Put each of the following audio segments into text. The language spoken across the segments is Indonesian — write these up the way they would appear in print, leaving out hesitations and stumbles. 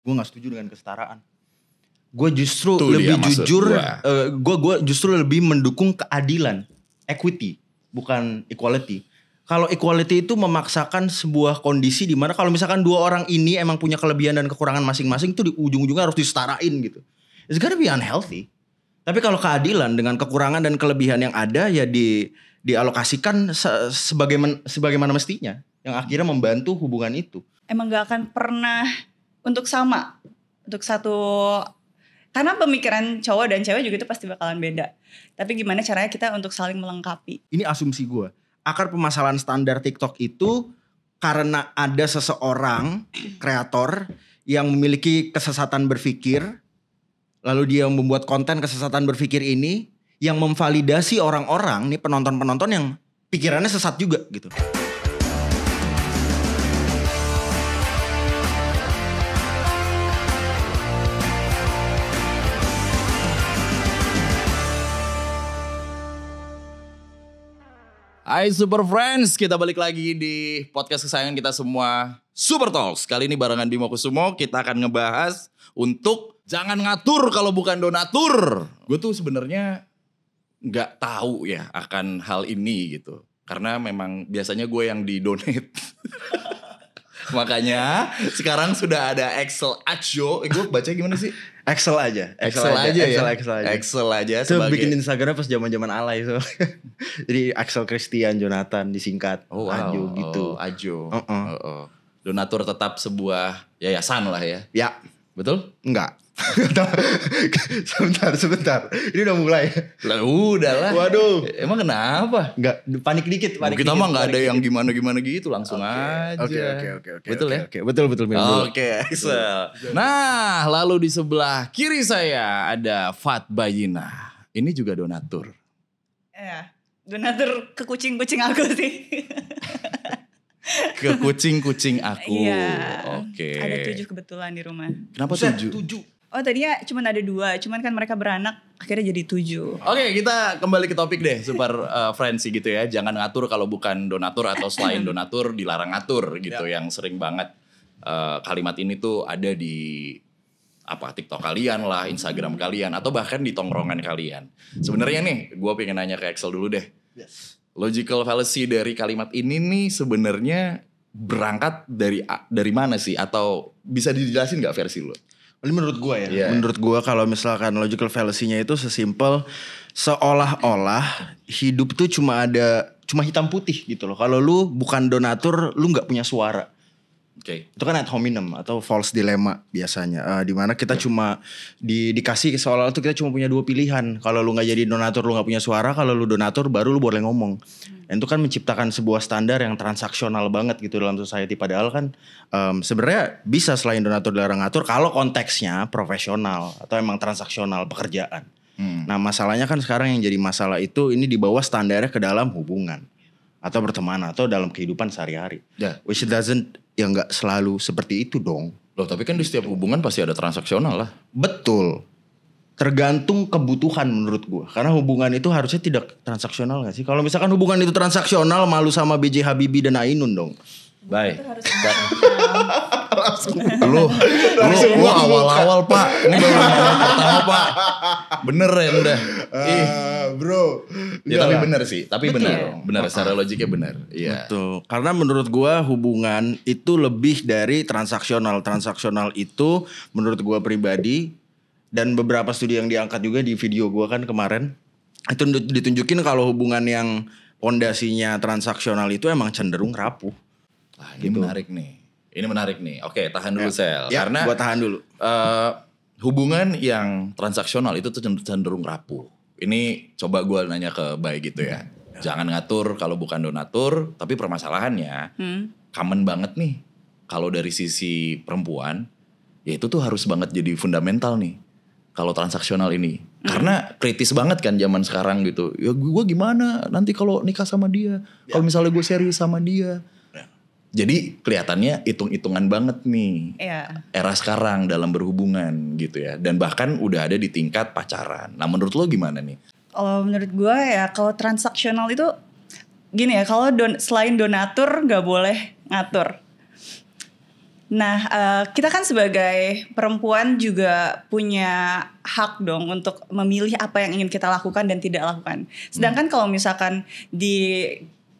gue nggak setuju dengan kesetaraan. Gue justru Tuh lebih dia maksud jujur, gua. gue justru lebih mendukung keadilan, equity, bukan equality. Kalau equality itu memaksakan sebuah kondisi di mana kalau misalkan dua orang ini emang punya kelebihan dan kekurangan masing-masing, itu di ujung-ujungnya harus disetarain gitu. It's gonna be unhealthy. Tapi kalau keadilan dengan kekurangan dan kelebihan yang ada ya dialokasikan sebagaimana mestinya, yang akhirnya membantu hubungan itu. Emang gak akan pernah untuk sama, untuk satu. Karena pemikiran cowok dan cewek juga itu pasti bakalan beda. Tapi gimana caranya kita untuk saling melengkapi. Ini asumsi gue. Akar permasalahan standar TikTok itu karena ada seseorang kreator yang memiliki kesesatan berpikir. Lalu dia membuat konten kesesatan berpikir ini yang memvalidasi orang-orang, nih penonton-penonton yang pikirannya sesat juga gitu. Hai Super Friends, kita balik lagi di podcast kesayangan kita semua, Super Talks. Kali ini barengan Bimo Kusumo, kita akan ngebahas untuk jangan ngatur kalau bukan donatur. Gue tuh sebenarnya nggak tahu ya akan hal ini gitu, karena memang biasanya gue yang di-donate. Makanya sekarang sudah ada Excel Ajo. Gue baca gimana sih? Excel aja. Excel aja. Itu bikin Instagramnya pas zaman-zaman alay so. Jadi Axel Christian Jonathan disingkat. Oh, wow. Ajo gitu. Ajo. Donatur tetap sebuah yayasan lah ya. Ya. Betul? Enggak. Sebentar. Ini udah mulai. Lah udah lah. Waduh. Emang kenapa? Enggak, panik dikit. Kita mah gak ada yang gimana-gimana gitu, langsung aja. Oke. Betul ya? Betul. Oke, Excel. Nah, lalu di sebelah kiri saya ada Fat Bayina. Ini juga donatur. Ya, donatur ke kucing-kucing aku sih. Ke kucing-kucing aku. Iya. Oke. Ada 7 kebetulan di rumah. Kenapa 7? Oh tadinya cuma ada 2, cuman kan mereka beranak akhirnya jadi 7. Oke, kita kembali ke topik deh, Super Friends gitu ya. Jangan ngatur kalau bukan donatur atau selain donatur dilarang ngatur gitu. Yang sering banget kalimat ini tuh ada di TikTok kalian lah, Instagram kalian, atau bahkan di tongkrongan kalian. Sebenarnya nih, gue pengen nanya ke Excel dulu deh. Yes. Logical fallacy dari kalimat ini nih sebenarnya berangkat dari mana sih? Atau bisa dijelasin nggak versi lo? Ini menurut gue ya. Yeah. Menurut gue kalau misalkan logical fallacy-nya itu sesimpel seolah-olah hidup tuh cuma hitam putih gitu loh. Kalau lu bukan donatur, lu nggak punya suara. Oke. Itu kan ad hominem atau false dilemma biasanya. Dimana kita cuma dikasih seolah-olah tuh kita cuma punya 2 pilihan. Kalau lu nggak jadi donatur, lu nggak punya suara. Kalau lu donatur, baru lu boleh ngomong. Dan itu kan menciptakan sebuah standar yang transaksional banget gitu dalam society. Padahal kan sebenarnya bisa selain donatur dilarang ngatur kalau konteksnya profesional atau emang transaksional pekerjaan. Nah masalahnya kan sekarang yang jadi masalah itu ini dibawa standarnya ke dalam hubungan atau pertemanan atau dalam kehidupan sehari-hari. Yeah. Which doesn't, ya nggak selalu seperti itu dong. Loh, tapi kan di setiap hubungan pasti ada transaksional lah. Betul. Tergantung kebutuhan menurut gue. Karena hubungan itu harusnya tidak transaksional gak sih? Kalau misalkan hubungan itu transaksional, malu sama B.J. Habibie dan Ainun dong. Baik. Itu harus Lu awal-awal Pak. Ini baru pertama Pak. Bener ya udah. Bro. Ya tapi bener sih. Tapi Betul. bener secara logiknya bener. Iya. Betul. Karena menurut gue hubungan itu lebih dari transaksional. Transaksional itu menurut gue pribadi dan beberapa studi yang diangkat juga di video gue kan kemarin itu ditunjukin kalau hubungan yang pondasinya transaksional itu emang cenderung rapuh. Nah, ini menarik nih. Oke, tahan dulu Sel. Ya, Karena gue tahan dulu. hubungan yang transaksional itu tuh cenderung rapuh. Ini coba gue nanya ke Bay gitu ya. Jangan ngatur kalau bukan donatur. Tapi permasalahannya common banget nih. Kalau dari sisi perempuan, ya itu tuh harus banget jadi fundamental nih. Kalau transaksional ini. Karena kritis banget kan zaman sekarang gitu. Ya gue gimana nanti kalau nikah sama dia. Kalau misalnya gue serius sama dia. Jadi kelihatannya hitung-hitungan banget nih. Iya. Era sekarang dalam berhubungan gitu ya. Dan bahkan udah ada di tingkat pacaran. Nah menurut lo gimana nih? Kalau menurut gue ya kalau transaksional itu gini ya. Kalau selain donatur gak boleh ngatur. Nah, kita kan sebagai perempuan juga punya hak dong untuk memilih apa yang ingin kita lakukan dan tidak lakukan. Sedangkan kalau misalkan di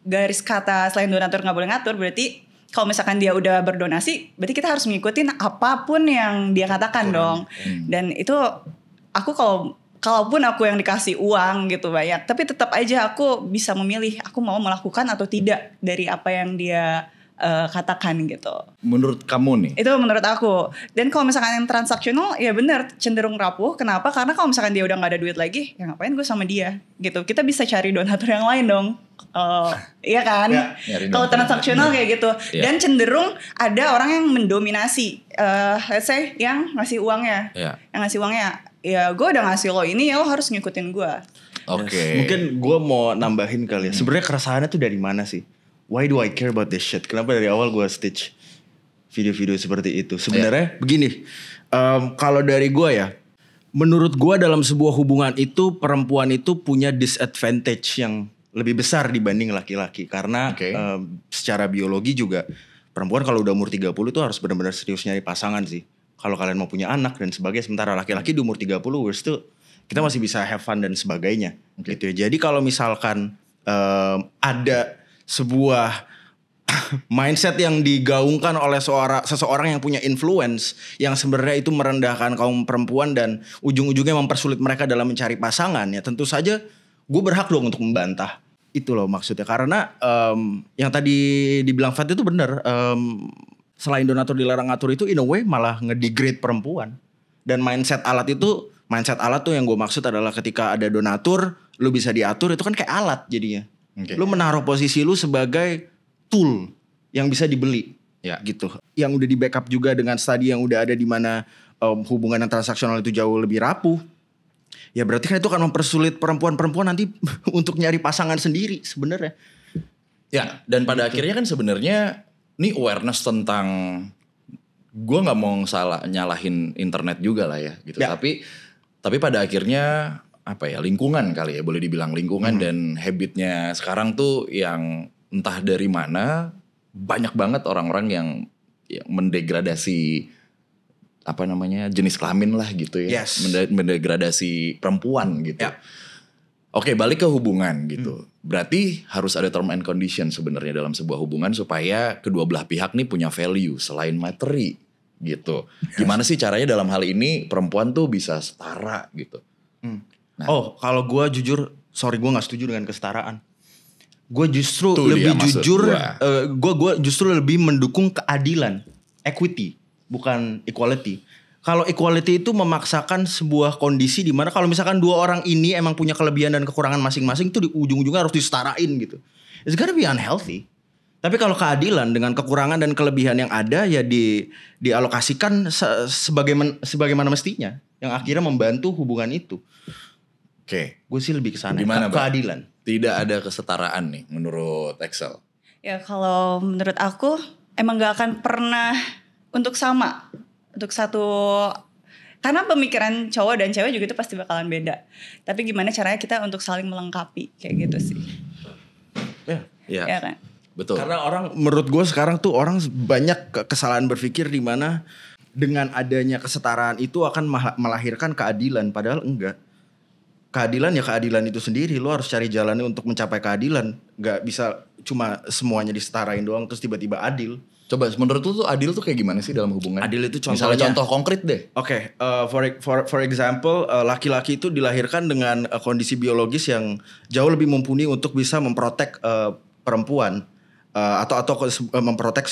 garis kata selain donatur nggak boleh ngatur, berarti kalau misalkan dia udah berdonasi, berarti kita harus ngikutin apapun yang dia katakan dong. Dan itu aku kalaupun aku yang dikasih uang gitu banyak, tapi tetap aja aku bisa memilih aku mau melakukan atau tidak dari apa yang dia katakan gitu. Menurut kamu nih? Itu menurut aku. Dan kalau misalkan yang transaksional, ya benar cenderung rapuh. Kenapa? Karena kalau misalkan dia udah nggak ada duit lagi, ya ngapain gue sama dia gitu. Kita bisa cari donatur yang lain dong. Iya kan? Ya, kalau transaksional kayak gitu. Ya. Dan cenderung ada orang yang mendominasi. Let's say yang ngasih uangnya. Ya. Yang ngasih uangnya, ya gue udah ngasih lo ini, ya lo harus ngikutin gue. Oke. Mungkin gue mau nambahin kali ya. Sebenarnya keresahannya tuh dari mana sih? Why do I care about this shit? Kenapa dari awal gue stitch video-video seperti itu? Sebenarnya begini, kalau dari gue ya, menurut gue dalam sebuah hubungan itu perempuan itu punya disadvantage yang lebih besar dibanding laki-laki. Karena secara biologi juga perempuan kalau udah umur 30 itu harus benar-benar serius nyari pasangan sih. Kalau kalian mau punya anak dan sebagainya. Sementara laki-laki di umur 30 kita masih bisa have fun dan sebagainya. Gitu ya. Jadi kalau misalkan ada sebuah mindset yang digaungkan oleh seseorang yang punya influence yang sebenarnya itu merendahkan kaum perempuan dan ujung-ujungnya mempersulit mereka dalam mencari pasangan, ya tentu saja gue berhak dong untuk membantah. Itu loh maksudnya. Karena yang tadi dibilang Fat itu benar. Selain donatur dilarang ngatur itu in a way malah ngedegrade perempuan. Dan mindset alat tuh yang gue maksud adalah ketika ada donatur lu bisa diatur, itu kan kayak alat jadinya. Lu menaruh posisi lu sebagai tool yang bisa dibeli, ya gitu. Yang udah di backup juga dengan studi yang udah ada di mana hubungan yang transaksional itu jauh lebih rapuh. Ya berarti kan itu akan mempersulit perempuan-perempuan nanti untuk nyari pasangan sendiri sebenarnya. Ya, dan pada akhirnya kan sebenarnya ini awareness tentang, gue nggak mau salah nyalahin internet juga lah ya, gitu. Ya. Tapi pada akhirnya lingkungan kali ya, boleh dibilang lingkungan dan habitnya sekarang tuh yang entah dari mana banyak banget orang-orang yang mendegradasi jenis kelamin lah gitu ya. Yes. Mendegradasi perempuan gitu. Ya. Oke, balik ke hubungan gitu. Berarti harus ada term and condition sebenarnya dalam sebuah hubungan supaya kedua belah pihak nih punya value selain materi gitu. Yes. Gimana sih caranya dalam hal ini perempuan tuh bisa setara gitu? Nah. Kalau gue jujur, gue nggak setuju dengan kesetaraan. Gue justru lebih jujur, gue justru lebih mendukung keadilan, equity, bukan equality. Kalau equality itu memaksakan sebuah kondisi di mana kalau misalkan dua orang ini emang punya kelebihan dan kekurangan masing-masing, itu di ujung-ujungnya harus disetarain gitu. It's gonna be unhealthy. Tapi kalau keadilan dengan kekurangan dan kelebihan yang ada ya dialokasikan sebagaimana mestinya, yang akhirnya membantu hubungan itu. Oke, gue sih lebih kesana. Gimana, keadilan. Tidak ada kesetaraan nih menurut Excel. Ya kalau menurut aku emang gak akan pernah untuk sama, untuk satu, karena pemikiran cowok dan cewek juga itu pasti bakalan beda. Tapi gimana caranya kita untuk saling melengkapi kayak gitu sih. Ya kan. Betul. Karena menurut gue sekarang tuh orang banyak kesalahan berpikir di mana dengan adanya kesetaraan itu akan melahirkan keadilan, padahal enggak. Keadilan ya keadilan itu sendiri, lo harus cari jalannya untuk mencapai keadilan. Gak bisa cuma semuanya disetarain doang terus tiba-tiba adil. Coba menurut lu tuh adil tuh kayak gimana sih dalam hubungan? Adil itu contohnya. Misalnya contoh konkret deh. Oke, for example, laki-laki itu dilahirkan dengan kondisi biologis yang jauh lebih mumpuni untuk bisa memprotek perempuan. Atau memprotek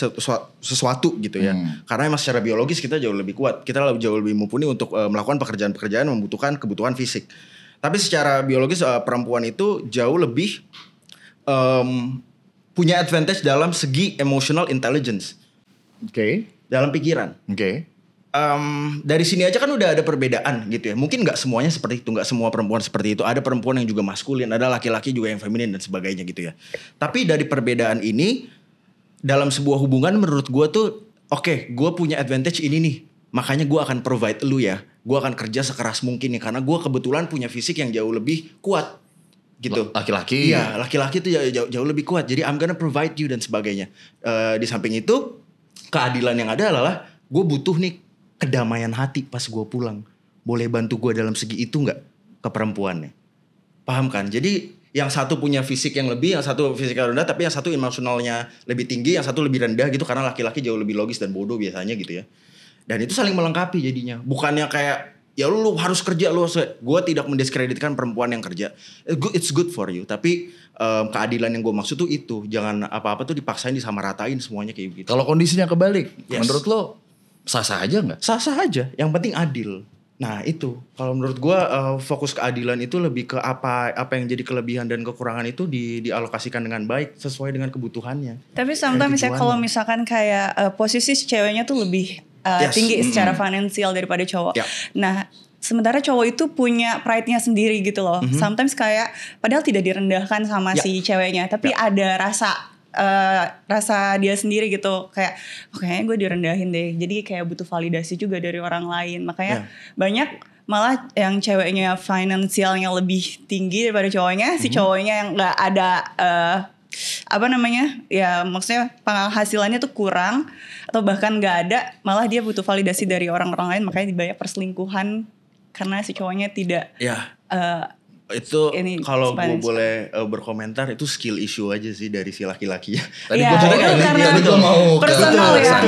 sesuatu gitu ya. Karena emang secara biologis kita jauh lebih kuat. Kita jauh lebih mumpuni untuk melakukan pekerjaan-pekerjaan yang membutuhkan kebutuhan fisik. Tapi secara biologis perempuan itu jauh lebih punya advantage dalam segi emotional intelligence. Oke. Dalam pikiran. Oke. Dari sini aja kan udah ada perbedaan gitu ya. Mungkin gak semuanya seperti itu. Gak semua perempuan seperti itu. Ada perempuan yang juga maskulin. Ada laki-laki juga yang feminin dan sebagainya gitu ya. Tapi dari perbedaan ini dalam sebuah hubungan menurut gue tuh oke, gue punya advantage ini nih. Makanya gue akan provide lu ya. Gue akan kerja sekeras mungkin nih. Karena gue kebetulan punya fisik yang jauh lebih kuat. Gitu. Laki-laki. Iya, laki-laki itu jauh lebih kuat. Jadi I'm gonna provide you dan sebagainya. Di samping itu, keadilan yang ada adalah gue butuh nih kedamaian hati pas gue pulang. Boleh bantu gue dalam segi itu nggak ke perempuannya? Paham kan? Jadi yang satu punya fisik yang lebih, yang satu fisiknya rendah, tapi yang satu emosionalnya lebih tinggi, yang satu lebih rendah gitu, karena laki-laki jauh lebih logis dan bodoh biasanya gitu ya. Dan itu saling melengkapi jadinya. Bukannya kayak ya lu harus kerja, gue tidak mendiskreditkan perempuan yang kerja. It's good for you, tapi keadilan yang gue maksud tuh itu, jangan apa-apa tuh dipaksain disamaratain semuanya kayak gitu. Kalau kondisinya kebalik, menurut lo sah-sah aja nggak? Sah-sah aja, yang penting adil. Nah itu, kalau menurut gue fokus keadilan itu lebih ke apa yang jadi kelebihan dan kekurangan itu dialokasikan dengan baik sesuai dengan kebutuhannya. Tapi sometimes misalnya kalau misalkan kayak posisi si ceweknya tuh lebih tinggi secara finansial daripada cowok. Nah sementara cowok itu punya pride-nya sendiri gitu loh. Sometimes kayak padahal tidak direndahkan sama si ceweknya, tapi ada rasa dia sendiri gitu, kayak kayaknya gue direndahin deh, jadi kayak butuh validasi juga dari orang lain. Makanya banyak malah yang ceweknya finansialnya lebih tinggi daripada cowoknya, si cowoknya yang nggak ada ya maksudnya penghasilannya tuh kurang atau bahkan nggak ada, malah dia butuh validasi dari orang-orang lain, makanya dibayar perselingkuhan karena si cowoknya tidak itu kalau gue boleh berkomentar, itu skill issue aja sih dari si laki-laki. Tadi gue mau personal ya.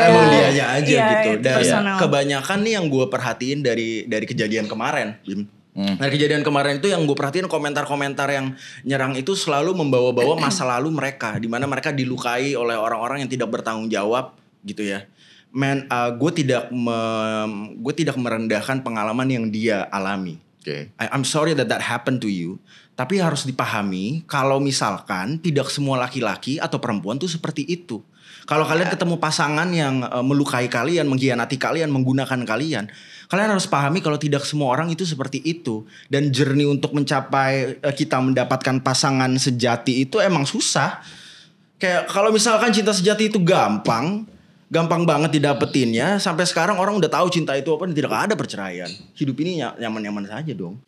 Emang dia aja gitu. Dan personal. Kebanyakan nih yang gue perhatiin dari kejadian kemarin, Bim. Dari kejadian kemarin itu yang gue perhatiin, komentar-komentar yang nyerang itu selalu membawa-bawa masa lalu mereka, di mana mereka dilukai oleh orang-orang yang tidak bertanggung jawab gitu ya. Gue tidak merendahkan pengalaman yang dia alami. I'm sorry that happened to you. Tapi harus dipahami kalau misalkan tidak semua laki-laki atau perempuan tuh seperti itu. Kalau kalian ketemu pasangan yang melukai kalian, mengkhianati kalian, menggunakan kalian harus pahami kalau tidak semua orang itu seperti itu. Dan journey untuk mencapai kita mendapatkan pasangan sejati itu emang susah. Kayak kalau misalkan cinta sejati itu gampang banget didapetinnya. Sampai sekarang orang udah tahu cinta itu apa dan tidak ada perceraian. Hidup ini nyaman-nyaman saja dong.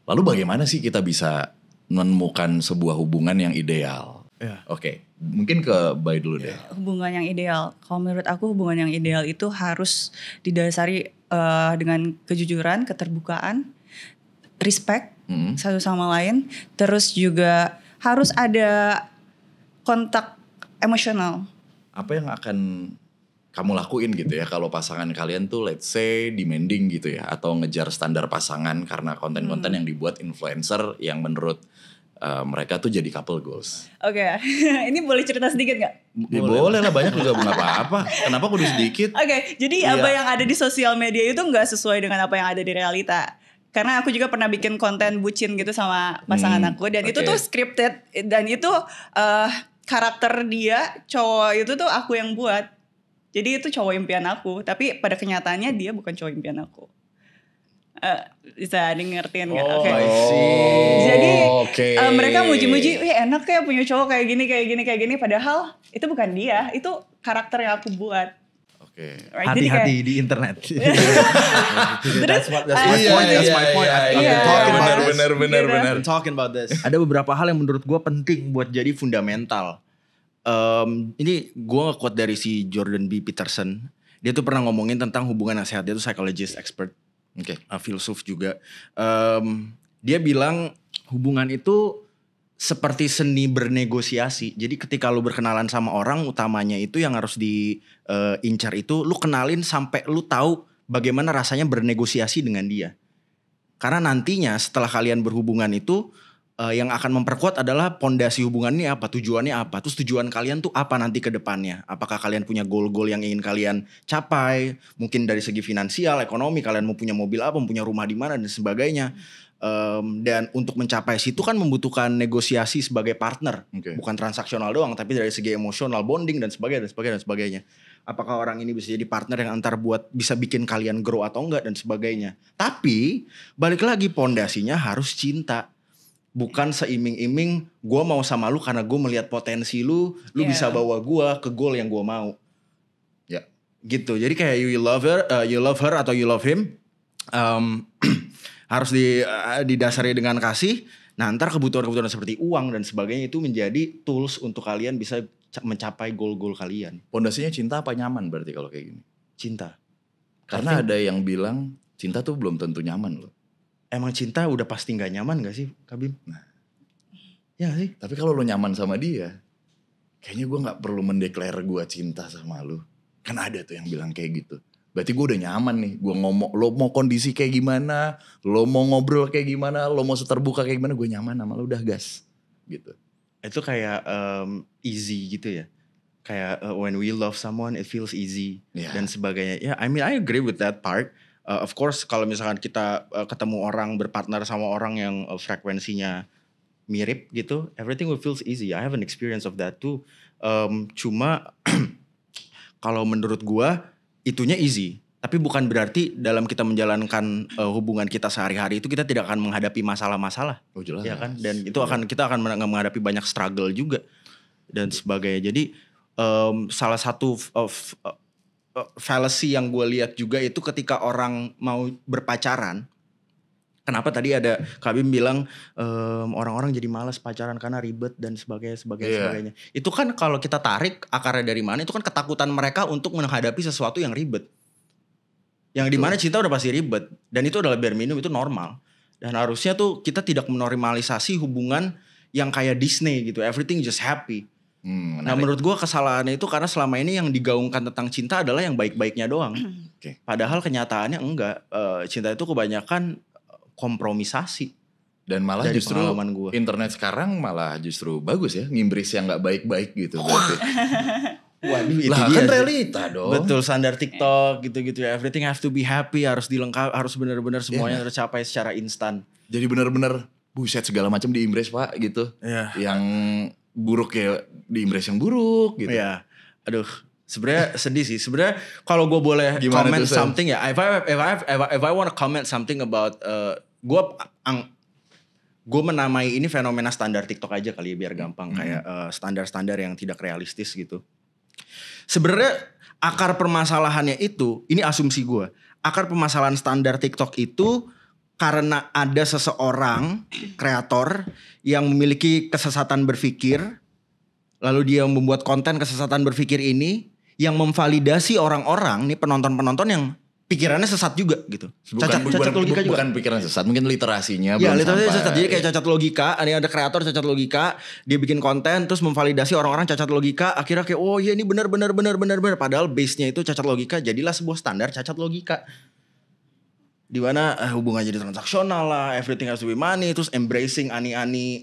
Lalu bagaimana sih kita bisa menemukan sebuah hubungan yang ideal? Oke, mungkin ke Bay dulu deh. Hubungan yang ideal, kalau menurut aku hubungan yang ideal itu harus didasari dengan kejujuran, keterbukaan, respect satu sama lain. Terus juga harus ada kontak emosional. Apa yang akan kamu lakuin gitu ya kalau pasangan kalian tuh let's say demanding gitu ya, atau ngejar standar pasangan karena konten-konten yang dibuat influencer yang menurut mereka tuh jadi couple goals. Oke. Ini boleh cerita sedikit gak? Boleh lah, banyak juga nggak apa-apa. Kenapa kudu sedikit? Oke, jadi apa yang ada di sosial media itu gak sesuai dengan apa yang ada di realita. Karena aku juga pernah bikin konten bucin gitu sama pasangan aku, dan itu tuh scripted, dan itu karakter dia cowok itu tuh aku yang buat. Jadi itu cowok impian aku, tapi pada kenyataannya dia bukan cowok impian aku. Bisa ngertiin gak? Oke. Jadi mereka muji-muji, enak ya punya cowok kayak gini. Padahal itu bukan dia, itu karakter yang aku buat. Hati-hati di internet. That's my point. Benar. Talking about this. Ada beberapa hal yang menurut gue penting buat jadi fundamental. Ini gue nge-quote dari si Jordan B. Peterson. Dia tuh pernah ngomongin tentang hubungan yang sehat. Dia tuh psychologist expert, filsuf juga. Dia bilang hubungan itu seperti seni bernegosiasi. Jadi ketika lu berkenalan sama orang, utamanya itu yang harus diincar itu lu kenalin sampai lu tahu bagaimana rasanya bernegosiasi dengan dia. Karena nantinya setelah kalian berhubungan itu yang akan memperkuat adalah pondasi hubungan ini apa, tujuannya apa, terus tujuan kalian tuh apa nanti ke depannya. Apakah kalian punya goal-goal yang ingin kalian capai, mungkin dari segi finansial, ekonomi, kalian mau punya mobil apa, mau punya rumah di mana dan sebagainya. Dan untuk mencapai situ kan membutuhkan negosiasi sebagai partner, bukan transaksional doang, tapi dari segi emosional, bonding dan sebagainya. Apakah orang ini bisa jadi partner yang antar buat bisa bikin kalian grow atau enggak dan sebagainya. Tapi balik lagi pondasinya harus cinta, bukan seiming-iming gue mau sama lu karena gue melihat potensi lu bisa bawa gue ke goal yang gue mau. Ya, gitu. Jadi kayak you love her atau you love him. Harus didasari dengan kasih. Nah ntar kebutuhan-kebutuhan seperti uang dan sebagainya itu menjadi tools untuk kalian bisa mencapai goal-goal kalian. Pondasinya cinta apa nyaman berarti kalau kayak gini? Cinta. Karena ada yang bilang cinta tuh belum tentu nyaman loh. Emang cinta udah pasti gak nyaman gak sih Kak Bim? Nah. Ya sih. Tapi kalau lo nyaman sama dia, kayaknya gue gak perlu mendeklar gue cinta sama lo. Kan ada tuh yang bilang kayak gitu. Berarti gue udah nyaman nih. Gue ngomong, lo mau kondisi kayak gimana, lo mau ngobrol kayak gimana, lo mau seterbuka kayak gimana, gue nyaman sama lo, udah gas. Gitu. Itu kayak easy gitu ya. Kayak when we love someone it feels easy dan sebagainya. Ya, I mean I agree with that part. Of course kalau misalkan kita ketemu orang, berpartner sama orang yang frekuensinya mirip gitu, everything will feels easy. I have an experience of that too. Cuma kalau menurut gua itunya easy. Tapi bukan berarti dalam kita menjalankan hubungan kita sehari-hari itu kita tidak akan menghadapi masalah-masalah. Oh jelas. Ya kan? Dan itu kita akan menghadapi banyak struggle juga dan sebagainya. Jadi salah satu fallacy yang gue lihat juga itu ketika orang mau berpacaran. Kenapa tadi ada Kak Bim bilang orang-orang jadi malas pacaran karena ribet dan sebagainya. Itu kan kalau kita tarik akarnya dari mana, itu kan ketakutan mereka untuk menghadapi sesuatu yang ribet. Yang dimana cinta udah pasti ribet. Dan itu adalah bare minimum, itu normal. Dan harusnya tuh kita tidak menormalisasi hubungan yang kayak Disney gitu. Everything just happy. Nah menurut gue kesalahannya itu karena selama ini yang digaungkan tentang cinta adalah yang baik-baiknya doang. Padahal kenyataannya enggak. Cinta itu kebanyakan kompromisasi. Dan malah dari justru internet sekarang malah justru bagus ya. Ngimbris yang gak baik-baik gitu. Waduh itu lah, dia kan sih. realita dong. Betul, standar TikTok gitu-gitu ya. Everything have to be happy, harus dilengkapi, harus benar-benar semuanya tercapai secara instan. Jadi benar-benar buset segala macam diimbres Pak gitu. Yang buruk ya diimbres yang buruk gitu. Iya. Aduh, sebenarnya sedih sih. Sebenarnya kalau gue boleh comment something ya, if I want to comment something about gue menamai ini fenomena standar TikTok aja kali ya biar gampang, kayak standar-standar yang tidak realistis gitu. Sebenarnya akar permasalahannya itu, ini asumsi gue, akar permasalahan standar TikTok itu karena ada seseorang kreator yang memiliki kesesatan berpikir, lalu dia membuat konten kesesatan berpikir ini yang memvalidasi orang-orang nih, penonton-penonton yang pikirannya sesat juga gitu. Cacat logika juga. Bukan pikiran sesat, mungkin literasinya ya, belum literasinya sampai. sesat. Jadi kayak cacat logika, ada kreator cacat logika, dia bikin konten terus memvalidasi orang-orang cacat logika, akhirnya kayak oh iya ini benar, padahal base-nya itu cacat logika, jadilah sebuah standar cacat logika. Di mana hubungan jadi transaksional lah, everything has to be money, terus embracing ani-ani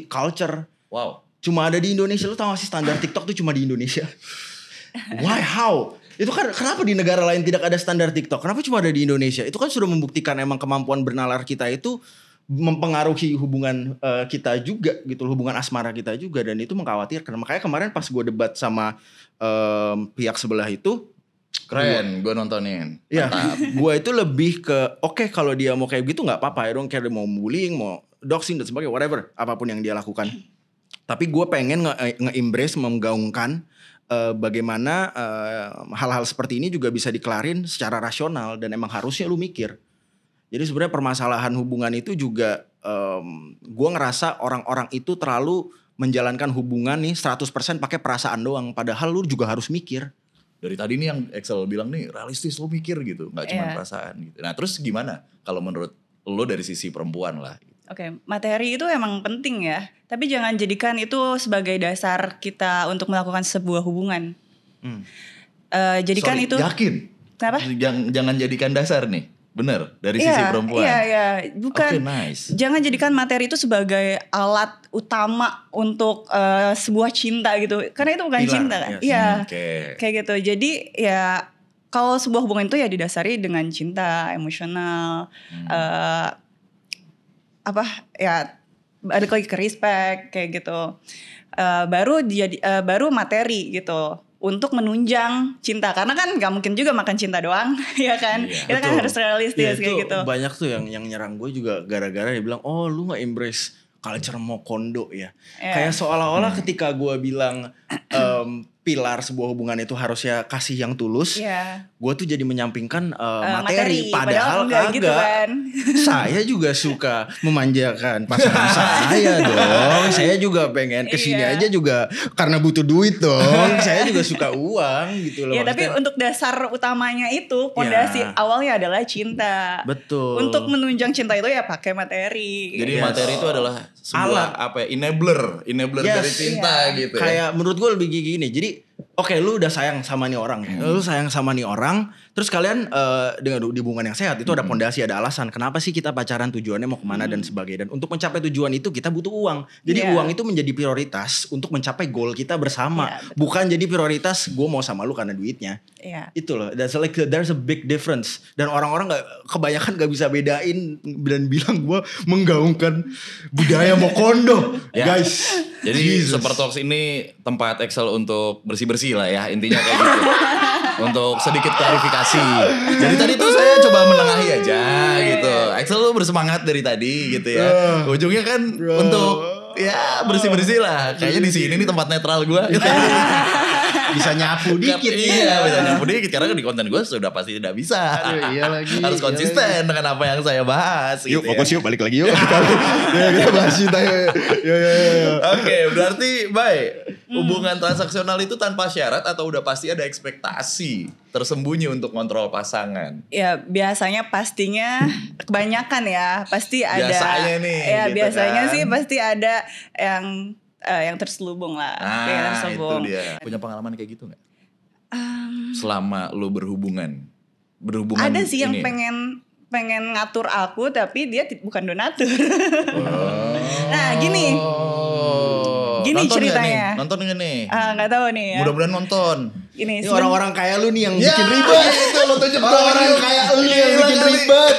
culture. Wow. Cuma ada di Indonesia. Lu tau gak sih standar TikTok tuh cuma di Indonesia? Why? How? Itu kan kenapa di negara lain tidak ada standar TikTok? Kenapa cuma ada di Indonesia? Itu kan sudah membuktikan emang kemampuan bernalar kita itu mempengaruhi hubungan kita juga gitu, hubungan asmara kita juga, dan itu mengkhawatirkan. Makanya kemarin pas gue debat sama pihak sebelah itu, keren, gue nontonin. Ya, gue itu lebih ke oke, kalau dia mau kayak gitu nggak apa-apa, I don't care, dia mau bullying, mau doxing dan sebagainya, whatever, apapun yang dia lakukan. Tapi gue pengen nge-embrace, menggaungkan bagaimana hal-hal seperti ini juga bisa dikelarin secara rasional dan emang harusnya lu mikir. Jadi sebenarnya permasalahan hubungan itu juga gue ngerasa orang-orang itu terlalu menjalankan hubungan nih 100% pakai perasaan doang, padahal lu juga harus mikir. Dari tadi nih yang Excel bilang nih realistis, lu mikir gitu, nggak cuma perasaan gitu. Nah terus gimana kalau menurut lo dari sisi perempuan lah? Oke, materi itu emang penting ya, tapi jangan jadikan itu sebagai dasar kita untuk melakukan sebuah hubungan. Jadikan itu. Yakin? Kenapa? Jangan jadikan dasar nih, bener dari sisi perempuan. Iya, bukan. Nice. Jangan jadikan materi itu sebagai alat utama untuk sebuah cinta gitu, karena itu bukan cinta kan? Iya, kayak gitu. Jadi ya kalau sebuah hubungan itu ya didasari dengan cinta, emosional. Balik lagi ke respect kayak gitu, baru materi gitu untuk menunjang cinta, karena kan nggak mungkin juga makan cinta doang ya kan. Kita kan harus realistis kayak gitu. Banyak tuh yang nyerang gue juga gara-gara dia bilang oh lu nggak embrace culture mau kondo ya. Kayak seolah-olah ketika gue bilang pilar sebuah hubungan itu harusnya kasih yang tulus. Gue tuh jadi menyampingkan materi. Padahal enggak gitu kan. Saya juga suka memanjakan pasangan saya dong. Saya juga pengen kesini aja juga karena butuh duit dong. Saya juga suka uang gitu loh. Ya tapi untuk dasar utamanya itu pondasi awalnya adalah cinta. Betul. Untuk menunjang cinta itu ya pakai materi. Jadi materi itu adalah sebuah enabler dari cinta gitu. Kayak menurut gue lebih gini. Jadi oke, lu udah sayang sama nih orang. Lu sayang sama nih orang. Terus kalian dengan di hubungan yang sehat itu ada pondasi, ada alasan. Kenapa sih kita pacaran, tujuannya mau kemana dan sebagainya. Dan untuk mencapai tujuan itu kita butuh uang. Jadi uang itu menjadi prioritas untuk mencapai goal kita bersama. Bukan jadi prioritas gue mau sama lu karena duitnya. Itu loh. There's a big difference. Dan orang-orang kebanyakan gak bisa bedain dan bilang gue menggaungkan budaya Mokondo. Guys. Jadi Super Talks ini tempat Excel untuk bersih-bersih lah ya. Intinya kayak gitu. Untuk sedikit klarifikasi. Jadi tadi tuh saya coba menengahi aja gitu. Excel lu bersemangat dari tadi gitu ya. Ujungnya kan untuk ya bersih-bersih lah. Kayaknya di sini nih tempat netral gue gitu. Bisa nyapu dikit. Iya, bisa nyapu dikit. Karena di konten gue sudah pasti tidak bisa. Iya lagi. Harus konsisten dengan apa yang saya bahas. Yuk fokus yuk, balik lagi yuk. Kita bahas cinta yuk. Oke, berarti hubungan transaksional itu tanpa syarat atau udah pasti ada ekspektasi tersembunyi untuk kontrol pasangan? Ya biasanya pastinya kebanyakan ya pasti ada. Biasanya nih. Ya gitu biasanya kan. sih pasti ada yang terselubung lah. Yang terselubung. Itu dia. Punya pengalaman kayak gitu gak? Selama lu berhubungan ada sih yang pengen ngatur aku tapi dia bukan donatur. Nah gini nonton ceritanya. Nonton gak nih? Gak tahu nih ya. Mudah-mudahan nonton. Ini orang-orang kayak lu nih yang bikin ribet. Itu lo tunjuk orang kayak lu yang bikin ribet.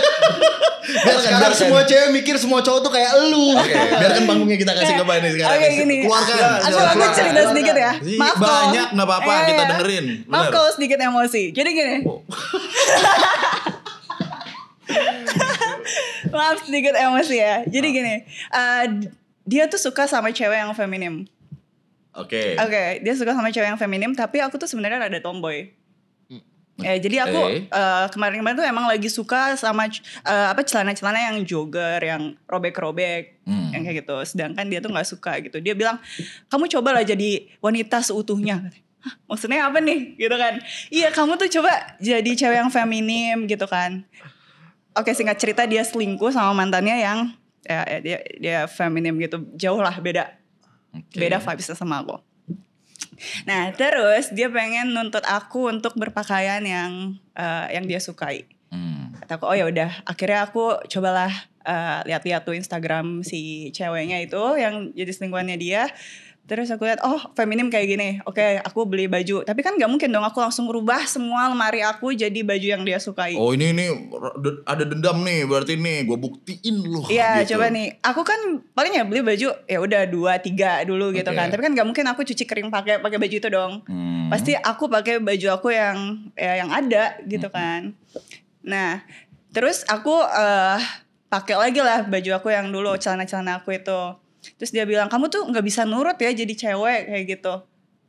Sekarang semua cewek mikir semua cowok tuh kayak lu. Oke, biarkan panggungnya kita kasih ke Bay nih sekarang. Oke, gini. Keluarkan. Aku cerita sedikit ya. Maaf banyak nggak apa-apa kita dengerin. Maaf kalau sedikit emosi. Jadi gini. Maaf sedikit emosi ya. Jadi gini. Dia tuh suka sama cewek yang feminim. Oke, dia suka sama cewek yang feminim. Tapi aku tuh sebenarnya rada tomboy. Ya, jadi aku kemarin-kemarin tuh emang lagi suka sama celana-celana yang jogger, yang robek-robek, yang kayak gitu. Sedangkan dia tuh nggak suka gitu. Dia bilang, kamu cobalah jadi wanita seutuhnya. Hah, maksudnya apa nih, gitu kan? Iya, kamu tuh coba jadi cewek yang feminim gitu kan. Oke, singkat cerita dia selingkuh sama mantannya yang dia feminim gitu, jauh lah beda vibesnya sama aku. Nah terus dia pengen nuntut aku untuk berpakaian yang dia sukai. Kata aku, oh ya udah. Akhirnya aku cobalah lihat-lihat tuh Instagram si ceweknya itu yang jadi selingkuhannya dia. Terus aku lihat, oh feminim kayak gini. Oke, aku beli baju. Tapi kan gak mungkin dong aku langsung rubah semua lemari aku jadi baju yang dia sukai. Oh ini ada dendam nih, berarti nih gue buktiin loh. Iya gitu. coba nih. Aku kan paling ya beli baju ya udah 2-3 dulu gitu kan. Tapi kan gak mungkin aku cuci kering pakai baju itu dong. Pasti aku pakai baju aku yang ada gitu kan. Nah terus aku pakai lagi lah baju aku yang dulu, celana-celana aku itu. Terus dia bilang, kamu tuh nggak bisa nurut ya jadi cewek kayak gitu.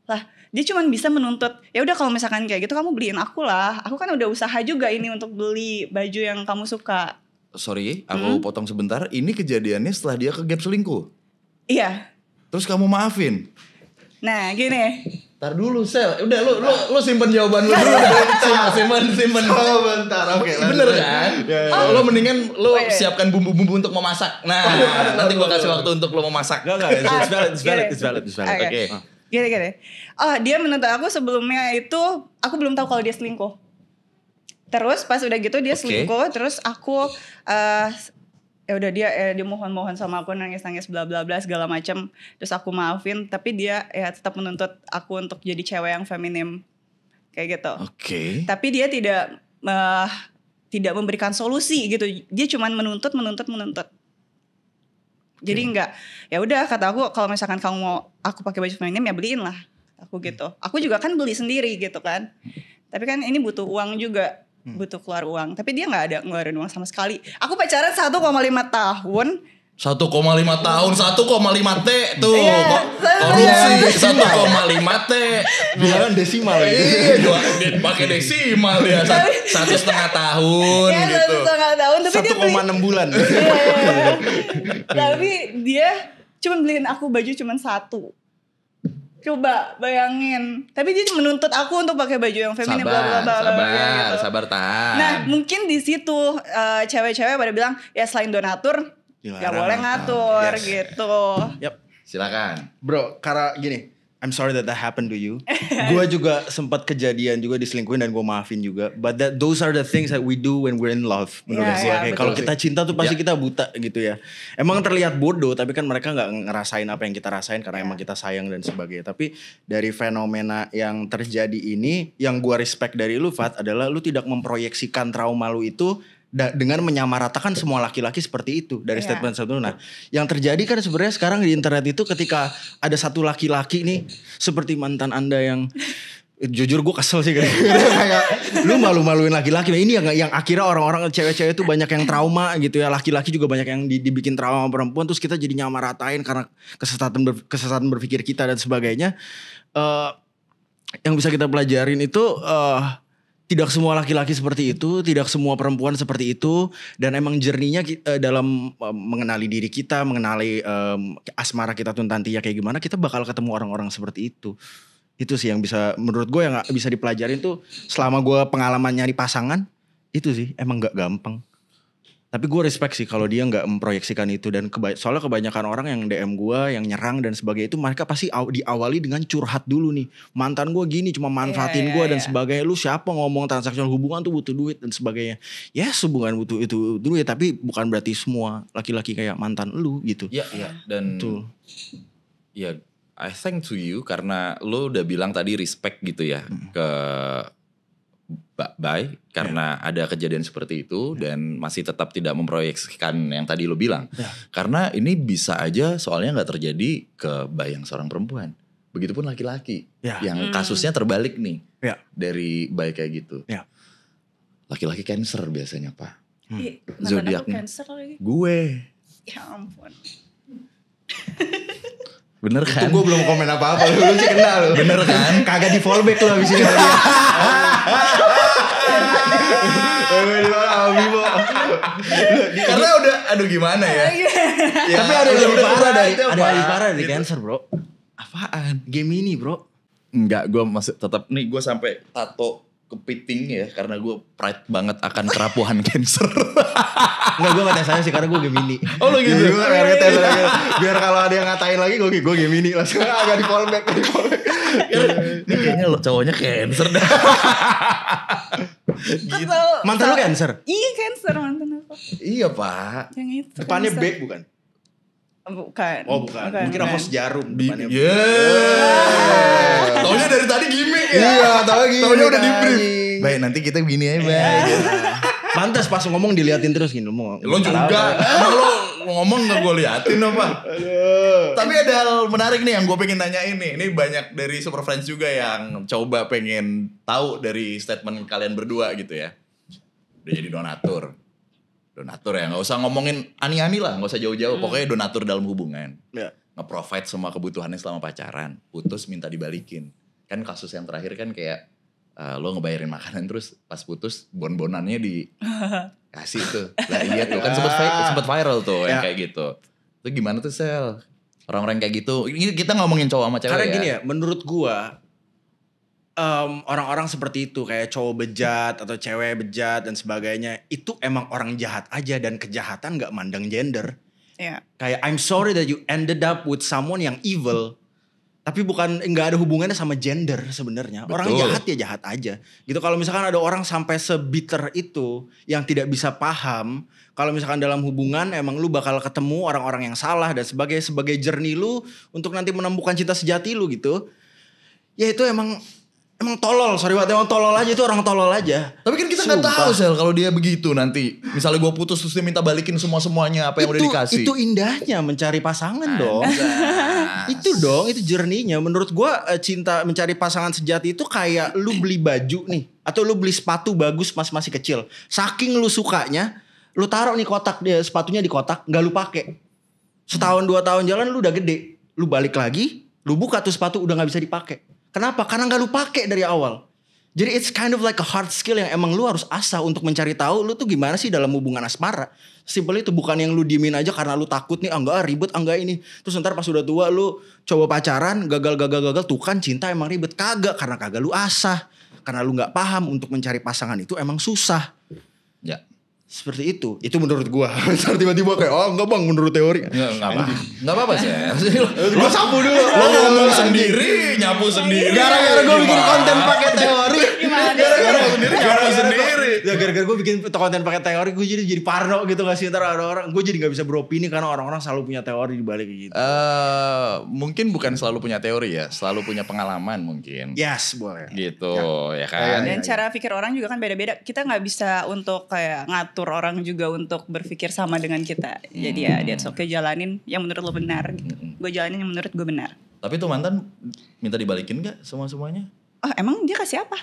Lah dia cuma bisa menuntut, ya udah kalau misalkan kayak gitu kamu beliin aku lah. Aku kan udah usaha juga ini untuk beli baju yang kamu suka. Sorry, aku potong sebentar. Ini kejadiannya setelah dia ke gap selingkuh? Iya. Terus kamu maafin? Nah gini. Ntar dulu Sel, udah lu simpen jawaban lu dulu dah. Simpen. Oh bentar, oke. Bener kan? Lo mendingan siapkan bumbu-bumbu untuk memasak. Nah, nanti gua kasih waktu untuk lo memasak. Enggak, it's valid. Oke. Gini. Oh dia menuntut aku sebelumnya itu, aku belum tahu kalau dia selingkuh. Terus pas udah gitu dia selingkuh, terus aku ya udah dia mohon-mohon sama aku, nangis-nangis bla bla bla segala macam. Terus aku maafin, tapi dia ya tetap menuntut aku untuk jadi cewek yang feminim kayak gitu. Tapi dia tidak memberikan solusi gitu. Dia cuma menuntut. Jadi enggak, ya udah kata aku, kalau misalkan kamu mau aku pakai baju feminim ya beliin lah aku gitu. Aku juga kan beli sendiri gitu kan. Tapi kan ini butuh uang juga. Butuh keluar uang. Tapi dia gak ada ngeluarin uang sama sekali. Aku pacaran 1,5 tahun. 1,5 tahun 1,5 T tuh. Korupsi 1,5 T. Bilangan desimal gitu. Iya, pakai desimal ya. 1,5 tahun Ya, gitu. 1,5 tahun tapi dia 1,6 bulan. Tapi dia cuma beliin aku baju cuma 1. Coba bayangin. Tapi dia menuntut aku untuk pakai baju yang feminim. Sabar tahan. Nah mungkin di situ cewek-cewek pada bilang ya selain donatur gak boleh ngatur gitu. Yap. Silakan. Bro, karena gini, I'm sorry that happened to you. Gue juga sempat kejadian juga diselingkuhin dan gue maafin juga. But those are the things that we do when we're in love. Menurut gue kayak kalau kita cinta tuh pasti kita buta gitu ya. Emang terlihat bodoh, tapi kan mereka nggak ngerasain apa yang kita rasain karena emang kita sayang dan sebagainya. Tapi dari fenomena yang terjadi ini, yang gue respect dari lu Fat adalah lu tidak memproyeksikan trauma lu itu dengan menyamaratakan semua laki-laki seperti itu dari statement satu. Nah, yang terjadi kan sebenarnya sekarang di internet itu ketika ada satu laki-laki nih seperti mantan Anda yang jujur gue kesel sih kayak lu malu-maluin laki-laki. Nah, ini yang akhirnya orang-orang cewek-cewek itu banyak yang trauma gitu ya. Laki-laki juga banyak yang dibikin trauma sama perempuan terus kita jadi nyamaratain karena kesesatan berpikir kita dan sebagainya. Yang bisa kita pelajarin itu tidak semua laki-laki seperti itu, tidak semua perempuan seperti itu, dan emang journey-nya dalam mengenali diri kita, mengenali asmara kita tuh nantinya kayak gimana, kita bakal ketemu orang-orang seperti itu. Itu sih yang bisa, menurut gue yang bisa dipelajarin tuh selama gue pengalaman nyari pasangan, itu sih emang gak gampang. Tapi gue respect sih kalau dia gak memproyeksikan itu, dan soalnya kebanyakan orang yang DM gue, yang nyerang dan sebagainya itu mereka pasti diawali dengan curhat dulu nih. Mantan gue gini cuma manfaatin gue dan sebagainya. Lu siapa ngomong transaksional hubungan tuh butuh duit dan sebagainya. Yes, hubungan butuh itu duit, tapi bukan berarti semua laki-laki kayak mantan lu gitu. Iya, dan ya I thank to you karena lu udah bilang tadi respect gitu ya ke Bay karena ada kejadian seperti itu dan masih tetap tidak memproyeksikan yang tadi lo bilang. Karena ini bisa aja soalnya gak terjadi ke Bay yang seorang perempuan. Begitupun laki-laki yang kasusnya terbalik nih dari Bay kayak gitu. Laki-laki Cancer biasanya Pak. Zodiaknya gue. Ya ampun. Bener kan? Gue belum komen apa-apa, lu sih kena lu. Bener kan? Kagak di fallback lu abis ini. Karena udah, aduh gimana ya? Tapi ada yang lebih parah dari Cancer bro. Apaan? Gemini bro. Enggak, gue masih tetap nih gue sampai tato kepiting ya karena gue pride banget akan kerapuhan Cancer. Enggak, gue gak tes aja sih karena gue Gemini. Oh lo gitu? Gue gak tes aja. Biar kalau ada yang ngatain lagi gue Gemini. Langsung agak di fallback. Ini kayaknya lo cowoknya Cancer dah. Gitu. Mantan lu Cancer? Iya Cancer mantan aku. Iya Pak. Yang itu Depannya Cancer. B bukan? Bukan. Oh bukan. Mungkin rokok sejarum depannya. Taunya dari tadi gimmick ya? Iya, taunya udah di brief. Baik, nanti kita begini aja, Bay. Pantas pas ngomong diliatin terus gini. Lo juga. Emang lo ngomong gak gue liatin apa? Tapi ada hal menarik nih yang gue pengen nanyain nih. Ini banyak dari Super Friends juga yang coba pengen tahu dari statement kalian berdua gitu ya. Udah jadi donatur. Donatur ya, gak usah ngomongin ani-ani lah, gak usah jauh-jauh. Pokoknya donatur dalam hubungan. Nge-provide semua kebutuhannya selama pacaran. Putus minta dibalikin. Kan kasus yang terakhir kan kayak lo ngebayarin makanan terus pas putus bon-bonannya dikasih tuh. Lah iya tuh kan sempet viral tuh yang kayak gitu. Itu gimana tuh Sel? Orang-orang kayak gitu. Ini kita ngomongin cowok sama cewek. Karena gini ya, menurut gua orang-orang seperti itu kayak cowok bejat atau cewek bejat dan sebagainya itu emang orang jahat aja dan kejahatan gak mandang gender. Kayak I'm sorry that you ended up with someone yang evil. Tapi bukan nggak ada hubungannya sama gender sebenarnya. Orang jahat ya jahat aja. Gitu kalau misalkan ada orang sampai sebitter itu yang tidak bisa paham kalau misalkan dalam hubungan emang lu bakal ketemu orang-orang yang salah dan sebagai journey lu untuk nanti menemukan cinta sejati lu gitu. Ya itu emang tolol, sorry banget, emang tolol aja, itu orang tolol aja. Tapi kan kita nggak tahu Sel kalau dia begitu nanti. Misalnya gue putus terus dia minta balikin semuanya apa yang udah dikasih. Itu indahnya mencari pasangan dong. Itu dong, itu journey-nya. Menurut gue cinta mencari pasangan sejati itu kayak lu beli baju nih. Atau lu beli sepatu bagus pas masih kecil. Saking lu sukanya, lu taruh nih kotak, dia sepatunya di kotak, gak lu pakai. Setahun 2 tahun jalan lu udah gede. Lu balik lagi, lu buka tuh sepatu udah gak bisa dipakai. Kenapa? Karena gak lu pakai dari awal. Jadi it's kind of like a hard skill yang emang lu harus asah untuk mencari tahu lu tuh gimana sih dalam hubungan asmara. Simple itu, bukan yang lu diemin aja karena lu takut nih, enggak ribet, enggak ini. Terus ntar pas udah tua lu coba pacaran, gagal, tuh kan cinta emang ribet. Kagak, karena kagak lu asah. Karena lu gak paham untuk mencari pasangan itu emang susah. Ya. Seperti itu menurut gua. Tiba-tiba kayak enggak bang menurut teori. Enggak apa-apa sih. Gua sapu dulu. Lo ngomong sendiri, nyapu sendiri. Gara-gara gua bikin konten pakai teori. Gara-gara gua bikin konten pakai teori, gua jadi parno gitu gak sih, ntar ada orang, gua jadi gak bisa beropini karena orang-orang selalu punya teori di balik gitu. Mungkin bukan selalu punya teori ya, selalu punya pengalaman mungkin. Yes, boleh. Gitu, ya kan. Dan cara pikir orang juga kan beda-beda. Kita nggak bisa untuk kayak ngatur orang juga untuk berpikir sama dengan kita. Jadi ya that's okay, jalanin yang menurut lo benar gitu. Gue jalanin yang menurut gue benar. Tapi tuh mantan minta dibalikin gak semuanya? Oh emang dia kasih apa?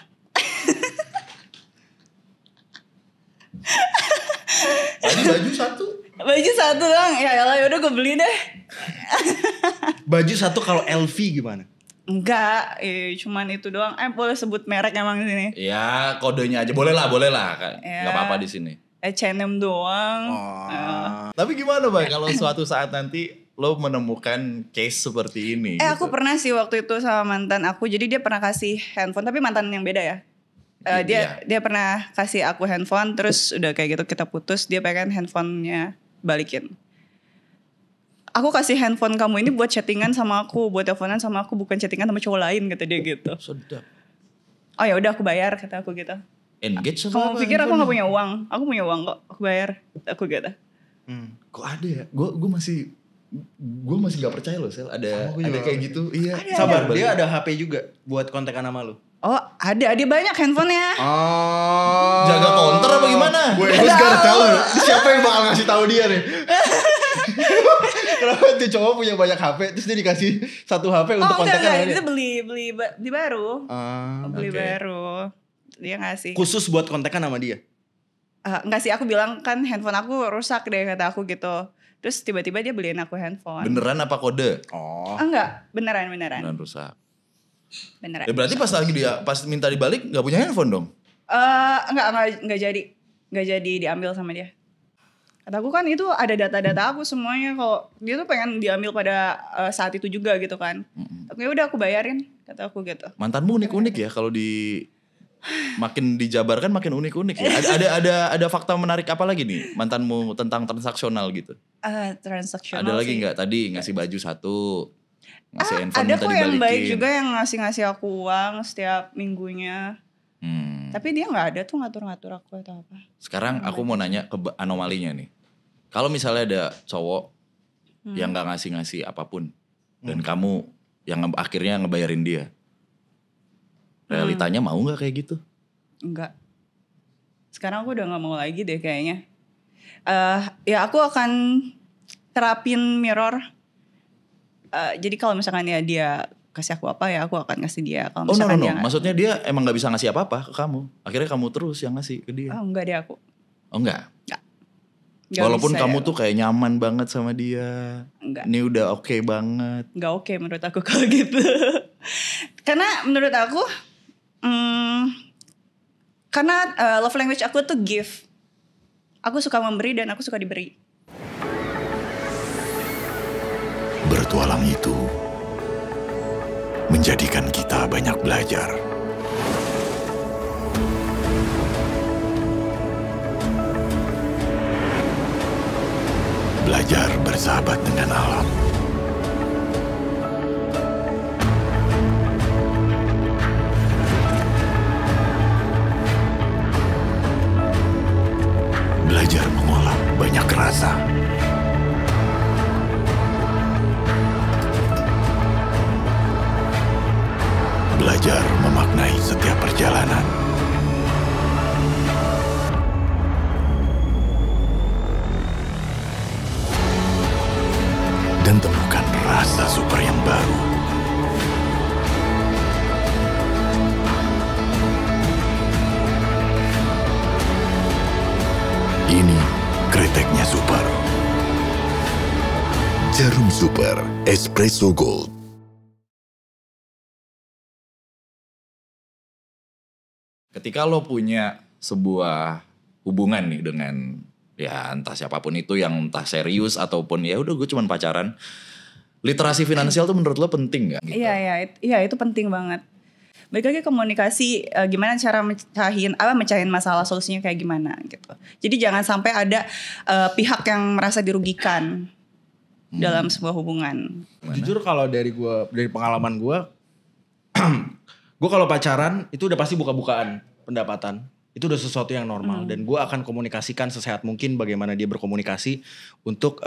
Tadi baju satu. Baju satu doang. Ya yaudah gue beli deh. Baju satu kalau LV gimana? Enggak, cuman itu doang. Boleh sebut merek emang di sini? Ya kodenya aja, boleh lah. Ya. Gak apa-apa di sini. H&M doang. Tapi gimana Bang kalau suatu saat nanti lo menemukan case seperti ini? Aku pernah sih waktu itu sama mantan aku. Jadi dia pernah kasih handphone, tapi mantan yang beda ya. Dia pernah kasih aku handphone, terus udah kayak gitu kita putus. Dia pengen handphonenya balikin. Aku kasih handphone kamu ini buat chattingan sama aku, buat teleponan sama aku, bukan chattingan sama cowok lain, kata dia gitu. Sedap. Oh ya udah aku bayar, kata aku gitu. Engage sama kamu pikir aku nggak punya uang? Aku punya uang kok, aku bayar. Aku gitu. Kok ada ya? Gue masih nggak percaya loh, Sel. Ada kayak gitu. Iya. Sabar, dia ada HP juga buat kontekan sama lu. Oh ada, dia banyak handphonenya. Oh. Jaga counter apa gimana? Gue sekarang tahu. Siapa yang bakal ngasih tahu dia nih? Kenapa tuh cowok punya banyak HP terus dia dikasih satu HP untuk kontekan sama dia? Itu beli baru. Beli baru. Dia ngasih. Khusus buat kontekan sama dia? Enggak sih, aku bilang kan handphone aku rusak deh, kata aku gitu. Terus tiba-tiba dia beliin aku handphone. Beneran apa kode? Oh. Enggak, beneran. Beneran rusak. Beneran. Ya berarti pas minta dibalik nggak punya handphone dong? Enggak jadi diambil sama dia. Kataku kan itu ada data-data aku semuanya, kalau dia tuh pengen diambil pada saat itu juga gitu kan. Oke udah aku bayarin, kata aku gitu. Mantanmu unik-unik ya kalau makin dijabarkan makin unik-unik ya. Ada fakta menarik apa lagi nih mantanmu tentang transaksional gitu? Transaksional. Ada lagi nggak tadi ngasih baju satu, ngasih handphone ada minta kok dibalikin? yang baik juga yang ngasih aku uang setiap minggunya. Tapi dia nggak ada tuh ngatur-ngatur aku atau apa. Sekarang aku mau nanya ke anomalinya nih. Kalau misalnya ada cowok yang nggak ngasih apapun dan kamu yang akhirnya ngebayarin dia, realitanya mau nggak kayak gitu? Enggak. Sekarang aku udah nggak mau lagi deh kayaknya. Ya aku akan terapin mirror. Jadi kalau misalkan ya dia kasih aku apa ya aku akan ngasih dia. Kalau misalkan no. Maksudnya dia emang nggak bisa ngasih apa-apa ke kamu. Akhirnya kamu terus yang ngasih ke dia. Oh enggak deh aku. Oh enggak? Enggak. Walaupun kamu tuh kayak nyaman banget sama dia. Enggak. Ini udah oke banget. Enggak oke menurut aku kalau gitu. Karena menurut aku karena love language aku tuh give. Aku suka memberi dan aku suka diberi. Bertualang itu menjadikan kita banyak belajar. Belajar bersahabat dengan alam. Belajar mengolah banyak rasa. Belajar memaknai setiap perjalanan. Dan temukan rasa super yang baru. Ini kreteknya super. Jarum Super Espresso Gold. Ketika lo punya sebuah hubungan nih dengan ya entah siapapun itu, yang entah serius ataupun ya udah gue cuman pacaran, literasi finansial tuh menurut lo penting gak? Gitu? Iya itu penting banget. Balik lagi komunikasi, gimana cara mecahin masalah, solusinya kayak gimana gitu. Jadi jangan sampai ada pihak yang merasa dirugikan dalam sebuah hubungan. Jujur kalau dari pengalaman gue, gue kalau pacaran itu udah pasti buka-bukaan pendapatan. Itu udah sesuatu yang normal dan gue akan komunikasikan sesehat mungkin bagaimana dia berkomunikasi untuk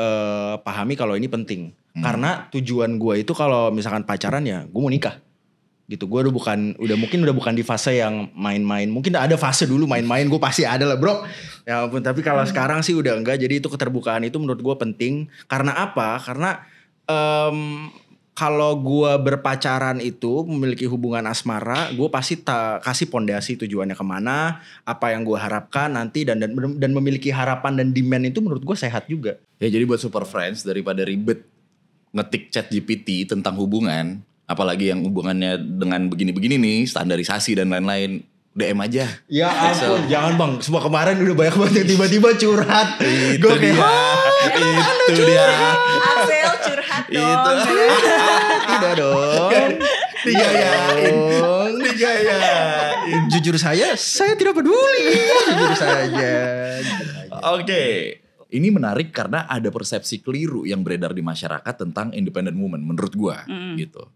pahami kalau ini penting. Karena tujuan gue itu kalau misalkan pacaran ya gue mau nikah. Gitu, gue udah bukan di fase yang main-main. Mungkin ada fase dulu main-main, gue pasti ada lah bro. Ya ampun, tapi kalau sekarang sih udah enggak. Jadi itu keterbukaan itu menurut gue penting. Karena apa? Karena kalau gue berpacaran itu memiliki hubungan asmara, gue pasti kasih pondasi tujuannya kemana, apa yang gue harapkan nanti dan memiliki harapan dan demand itu menurut gue sehat juga. Ya jadi buat super friends, daripada ribet ngetik ChatGPT tentang hubungan, apalagi yang hubungannya dengan begini-begini nih, standarisasi dan lain-lain, DM aja. Ya ampun, jangan bang. Semua kemarin udah banyak banget yang tiba-tiba curhat. Gue kayak, itu dia. Axel curhat dong. Tidak dong. Digayain. Jujur saya tidak peduli. Jujur saja. Oke. Ini menarik karena ada persepsi keliru yang beredar di masyarakat tentang independent woman menurut gua gitu.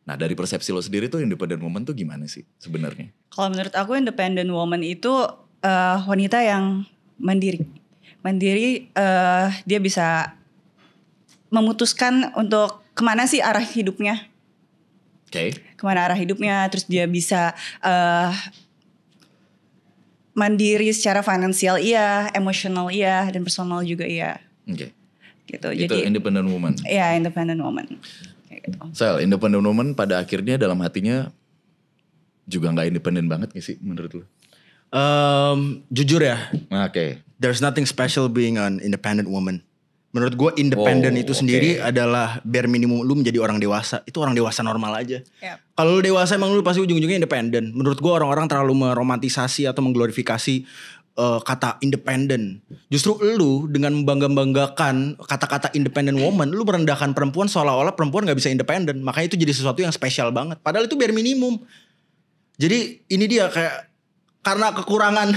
Nah dari persepsi lo sendiri tuh independent woman tuh gimana sih sebenarnya? Kalau menurut aku independent woman itu wanita yang mandiri. Dia bisa memutuskan untuk kemana sih arah hidupnya. Oke. Kemana arah hidupnya, terus dia bisa mandiri secara finansial iya, emosional iya, dan personal juga iya. Oke. Gitu. Itu jadi independent woman. Iya, independent woman. Kayak gitu. Sel, independent woman pada akhirnya dalam hatinya juga nggak independen banget gak sih menurut lo? Jujur ya. Oke. There's nothing special being an independent woman. Menurut gue independen itu sendiri adalah bare minimum lu menjadi orang dewasa. Itu orang dewasa normal aja. Yep. Kalau lu dewasa emang lu pasti ujung-ujungnya independen. Menurut gue orang-orang terlalu meromantisasi atau mengglorifikasi kata independen. Justru lu dengan membangga-banggakan kata-kata independent woman, lu merendahkan perempuan seolah-olah perempuan gak bisa independen. Makanya itu jadi sesuatu yang spesial banget. Padahal itu bare minimum. Jadi ini dia kayak karena kekurangan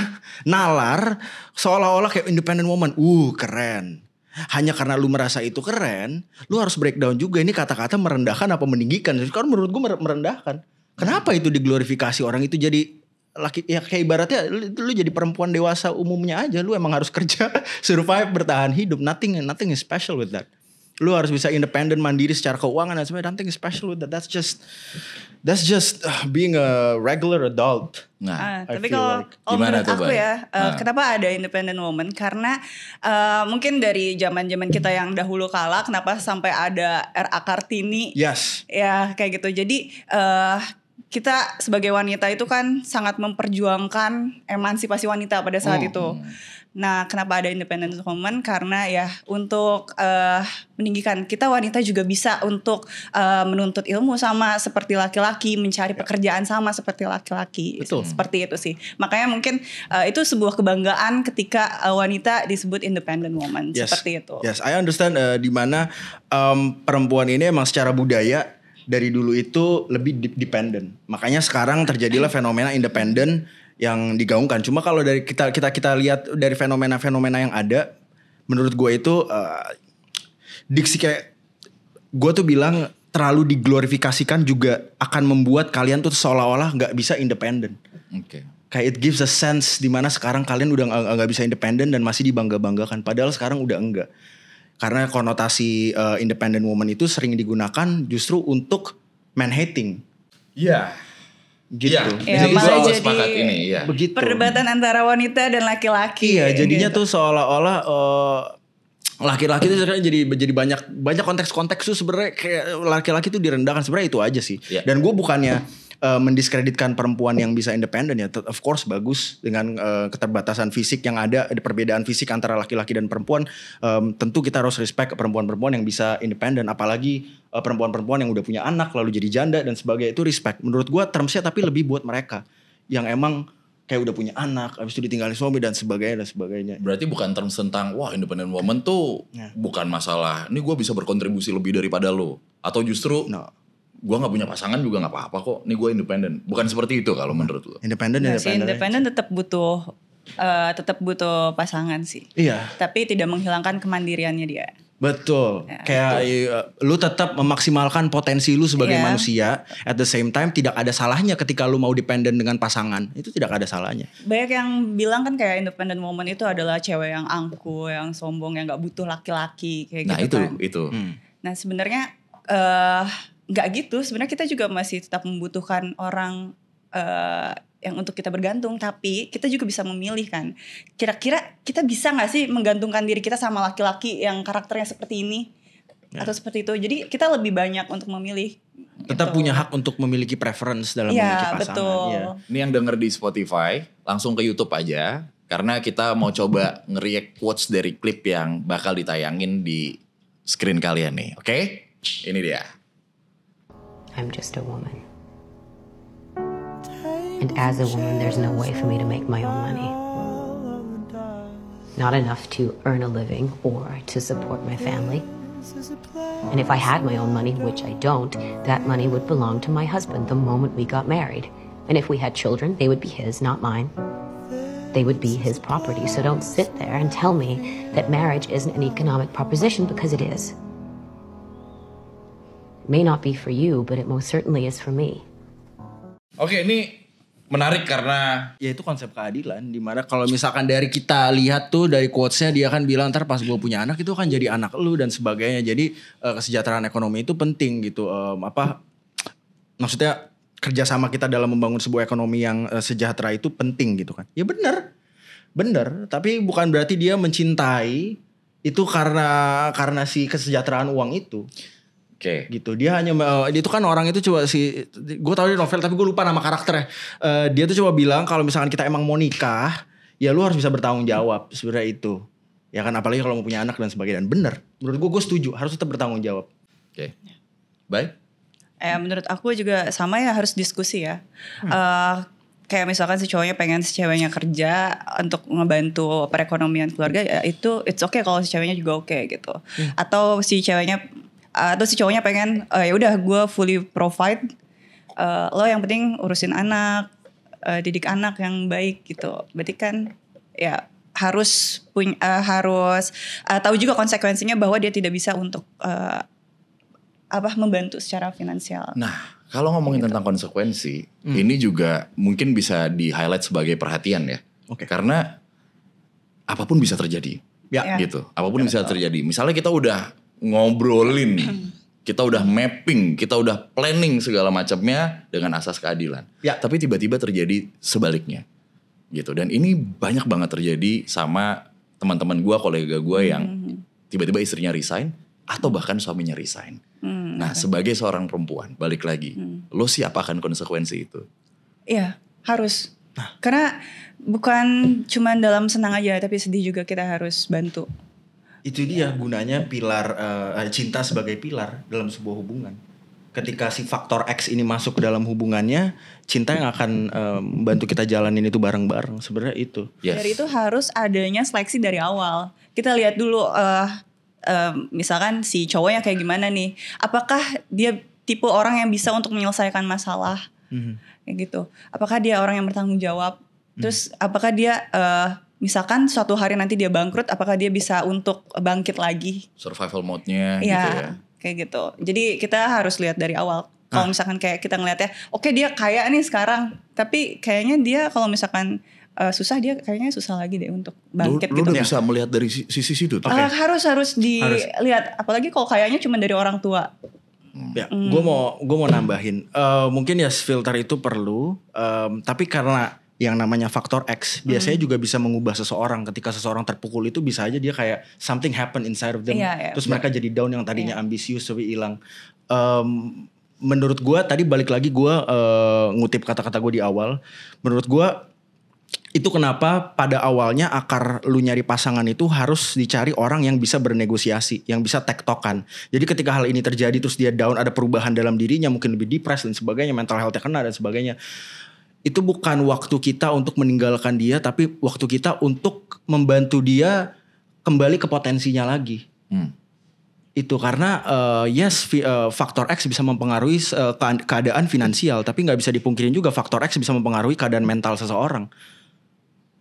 nalar seolah-olah kayak independent woman. Keren. Hanya karena lu merasa itu keren, lu harus breakdown juga ini kata-kata merendahkan apa meninggikan. Karena menurut gue merendahkan. Kenapa itu diglorifikasi orang itu jadi laki, ya kayak ibaratnya lu jadi perempuan dewasa umumnya aja. Lu emang harus kerja, survive, bertahan hidup. Nothing is special with that. Lu harus bisa independen, mandiri secara keuangan dan sebagainya. Nothing is special with that. That's just being a regular adult. Nah, tapi kalau menurut aku ya, kenapa ada independent woman? Karena mungkin dari zaman-zaman kita yang dahulu kala, kenapa sampai ada R.A. Kartini? Yes. Ya kayak gitu. Jadi kita sebagai wanita itu kan sangat memperjuangkan emansipasi wanita pada saat itu. Nah, kenapa ada independent woman? Karena ya untuk meninggikan kita wanita juga bisa untuk menuntut ilmu sama seperti laki-laki, mencari pekerjaan sama seperti laki-laki. Betul. Seperti itu sih. Makanya mungkin itu sebuah kebanggaan ketika wanita disebut independent woman. Yes. Seperti itu. Yes, I understand di mana perempuan ini emang secara budaya dari dulu itu lebih dependent. Makanya sekarang terjadilah fenomena independent yang digaungkan. Cuma kalau dari kita lihat dari fenomena-fenomena yang ada, menurut gue itu diksi kayak gue tuh bilang terlalu diglorifikasikan juga akan membuat kalian tuh seolah-olah nggak bisa independen. Oke. Kayak it gives a sense di mana sekarang kalian udah nggak bisa independen dan masih dibangga-banggakan. Padahal sekarang udah enggak. Karena konotasi independent woman itu sering digunakan justru untuk man hating. Iya. Gitu. Ya, malah jadi begitu. Perdebatan antara wanita dan laki-laki. Iya, jadinya gitu. tuh seolah-olah laki-laki itu sekarang jadi banyak konteks-konteks tuh sebenarnya kayak laki-laki tuh direndahkan, sebenarnya itu aja sih. Yeah. Dan gue bukannya mendiskreditkan perempuan yang bisa independen ya. Of course bagus dengan keterbatasan fisik yang ada perbedaan fisik antara laki-laki dan perempuan. Tentu kita harus respect perempuan-perempuan yang bisa independen, apalagi perempuan-perempuan yang udah punya anak lalu jadi janda dan sebagainya, itu respect. Menurut gue termsnya tapi lebih buat mereka yang emang kayak udah punya anak, habis itu ditinggalin suami dan sebagainya. Berarti bukan terms tentang wah independent woman tuh bukan masalah. Ini gue bisa berkontribusi lebih daripada lo. Atau justru gue gak punya pasangan juga gak apa-apa kok. Ini gue independen. Bukan seperti itu kalau menurut lo. Independen tetap butuh pasangan sih. Iya. Tapi tidak menghilangkan kemandiriannya dia. Betul. Kayak lu tetap memaksimalkan potensi lu sebagai manusia. At the same time tidak ada salahnya ketika lu mau dependen dengan pasangan. Itu tidak ada salahnya. Banyak yang bilang kan kayak independent woman itu adalah cewek yang angkuh, yang sombong, yang gak butuh laki-laki kayak gitu kan. Nah itu. Nah sebenarnya gak gitu. Sebenarnya kita juga masih tetap membutuhkan orang yang untuk kita bergantung, tapi kita juga bisa memilih kan. Kira-kira kita bisa gak sih menggantungkan diri kita sama laki-laki yang karakternya seperti ini atau seperti itu. Jadi kita lebih banyak untuk memilih. Tetap punya hak untuk memiliki preference dalam memiliki pasangan. Betul. Ini yang denger di Spotify langsung ke YouTube aja, karena kita mau coba nge-react quotes dari klip yang bakal ditayangin di screen kalian nih. Oke? Ini dia. I'm just a woman. And as a woman, there's no way for me to make my own money. Not enough to earn a living or to support my family. And if I had my own money, which I don't, that money would belong to my husband the moment we got married. And if we had children, they would be his, not mine. They would be his property. So don't sit there and tell me that marriage isn't an economic proposition, because it is. It may not be for you, but it most certainly is for me. Oke, ini menarik karena ya itu konsep keadilan, dimana kalau misalkan dari kita lihat tuh dari quotesnya dia kan bilang ntar pas gue punya anak itu kan jadi anak lu dan sebagainya. Jadi kesejahteraan ekonomi itu penting gitu. Maksudnya kerjasama kita dalam membangun sebuah ekonomi yang sejahtera itu penting gitu kan. Ya benar. Tapi bukan berarti dia mencintai itu karena si kesejahteraan uang itu. Oke. Gitu. Dia hanya itu kan orang itu coba gue tahu di novel tapi gue lupa nama karakternya. Dia tuh coba bilang kalau misalkan kita emang mau nikah, ya lu harus bisa bertanggung jawab sebenarnya itu. Ya kan apalagi kalau mau punya anak dan sebagainya. Dan bener. Menurut gue setuju, harus tetap bertanggung jawab. Oke. Baik. Menurut aku juga sama ya, harus diskusi ya. Kayak misalkan si cowoknya pengen si ceweknya kerja untuk ngebantu perekonomian keluarga, ya itu it's okay kalau si ceweknya juga oke gitu. Atau si cowoknya pengen ya udah gue fully provide, lo yang penting urusin anak, didik anak yang baik gitu. Berarti kan ya harus tahu juga konsekuensinya bahwa dia tidak bisa untuk membantu secara finansial. Nah, kalau ngomongin tentang konsekuensi, ini juga mungkin bisa di-highlight sebagai perhatian ya. Oke. Karena apapun bisa terjadi. Ya. Gitu. Apapun bisa terjadi. Misalnya kita udah ngobrolin, kita udah mapping, kita udah planning segala macamnya dengan asas keadilan. Ya. Tapi tiba-tiba terjadi sebaliknya. Gitu. Dan ini banyak banget terjadi sama teman-teman gue, kolega gue yang tiba-tiba istrinya resign atau bahkan suaminya resign. Nah, sebagai seorang perempuan, balik lagi, lo siap akan konsekuensi itu? Iya, harus. Karena bukan cuma dalam senang aja, tapi sedih juga kita harus bantu. Itu dia gunanya pilar cinta sebagai pilar dalam sebuah hubungan. Ketika si faktor X ini masuk ke dalam hubungannya, cinta yang akan membantu kita jalanin itu bareng-bareng. Sebenarnya itu. Yes. Dari itu harus adanya seleksi dari awal. Kita lihat dulu misalkan si cowoknya kayak gimana nih. Apakah dia tipe orang yang bisa untuk menyelesaikan masalah? Kayak gitu. Apakah dia orang yang bertanggung jawab? Terus apakah dia misalkan suatu hari nanti dia bangkrut, apakah dia bisa untuk bangkit lagi? Survival mode-nya gitu ya. Kayak gitu. Jadi kita harus lihat dari awal. Kalau misalkan kayak kita ngeliatnya, oke dia kaya nih sekarang, tapi kayaknya dia kalau misalkan susah, dia kayaknya susah lagi deh untuk bangkit lu gitu. udah bisa melihat dari sisi situ tuh. Harus dilihat. Apalagi kalau kayaknya cuma dari orang tua. Ya, gue mau nambahin. Mungkin ya filter itu perlu, tapi karena yang namanya faktor X biasanya juga bisa mengubah seseorang. Ketika seseorang terpukul itu bisa aja dia kayak something happen inside of them. Terus mereka jadi down yang tadinya ambisius tapi hilang. menurut gue tadi balik lagi gue ngutip kata-kata gue di awal. Menurut gue itu kenapa pada awalnya akar lu nyari pasangan itu harus dicari orang yang bisa bernegosiasi, yang bisa tektokan. Jadi ketika hal ini terjadi terus dia down, ada perubahan dalam dirinya, mungkin lebih depressed dan sebagainya, mental health-nya kena dan sebagainya. Itu bukan waktu kita untuk meninggalkan dia, tapi waktu kita untuk membantu dia kembali ke potensinya lagi. Itu karena faktor X bisa mempengaruhi keadaan finansial, tapi nggak bisa dipungkirin juga faktor X bisa mempengaruhi keadaan mental seseorang.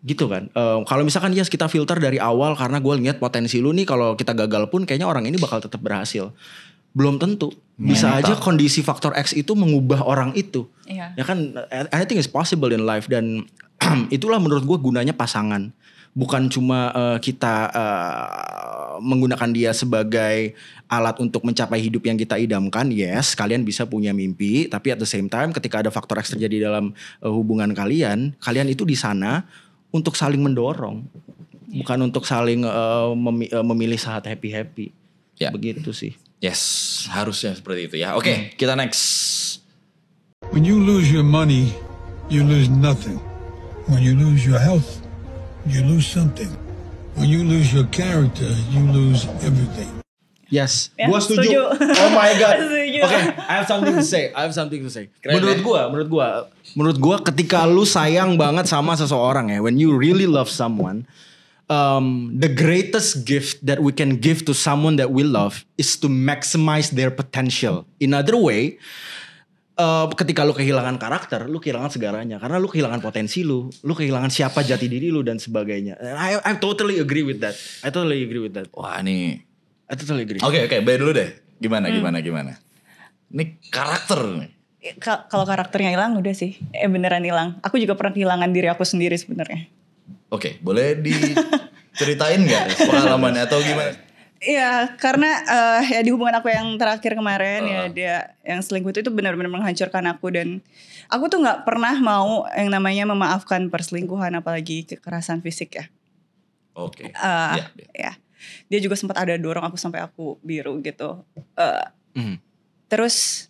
Gitu kan. Kalau misalkan kita filter dari awal karena gue lihat potensi lu nih, kalau kita gagal pun kayaknya orang ini bakal tetap berhasil. Belum tentu. Bisa aja kondisi faktor X itu mengubah orang itu. Iya. Ya kan, anything is possible in life, dan itulah menurut gue gunanya pasangan. Bukan cuma kita menggunakan dia sebagai alat untuk mencapai hidup yang kita idamkan. Yes, kalian bisa punya mimpi, tapi at the same time ketika ada faktor X terjadi dalam hubungan kalian itu di sana untuk saling mendorong, bukan untuk saling memilih saat happy-happy. Ya. Begitu sih. Yes, harusnya seperti itu ya. Oke, kita next. When you lose your money, you lose nothing. When you lose your health, you lose something. When you lose your character, you lose everything. Yes, Ya, gue setuju. setuju. Oh my god. Setuju. Oke, I have something to say. Keren, Menurut gue, ketika lu sayang banget sama seseorang ya, when you really love someone, the greatest gift that we can give to someone that we love is to maximize their potential. In other way, ketika lu kehilangan karakter, lu kehilangan segalanya. Karena lu kehilangan potensi lu kehilangan siapa jati diri lu dan sebagainya. I totally agree with that. Wah, nih. I totally agree. Oke, Bay dulu deh. Gimana? Ini karakter nih. Kalau karakternya hilang udah sih. Beneran hilang. Aku juga pernah kehilangan diri aku sendiri sebenarnya. Oke, boleh diceritain nggak pengalamannya atau gimana? Iya, karena ya di hubungan aku yang terakhir kemarin ya dia yang selingkuh itu benar-benar menghancurkan aku, dan aku tuh nggak pernah mau yang namanya memaafkan perselingkuhan, apalagi kekerasan fisik ya. Oke. Ya, dia juga sempat ada dorong aku sampai aku biru gitu. Terus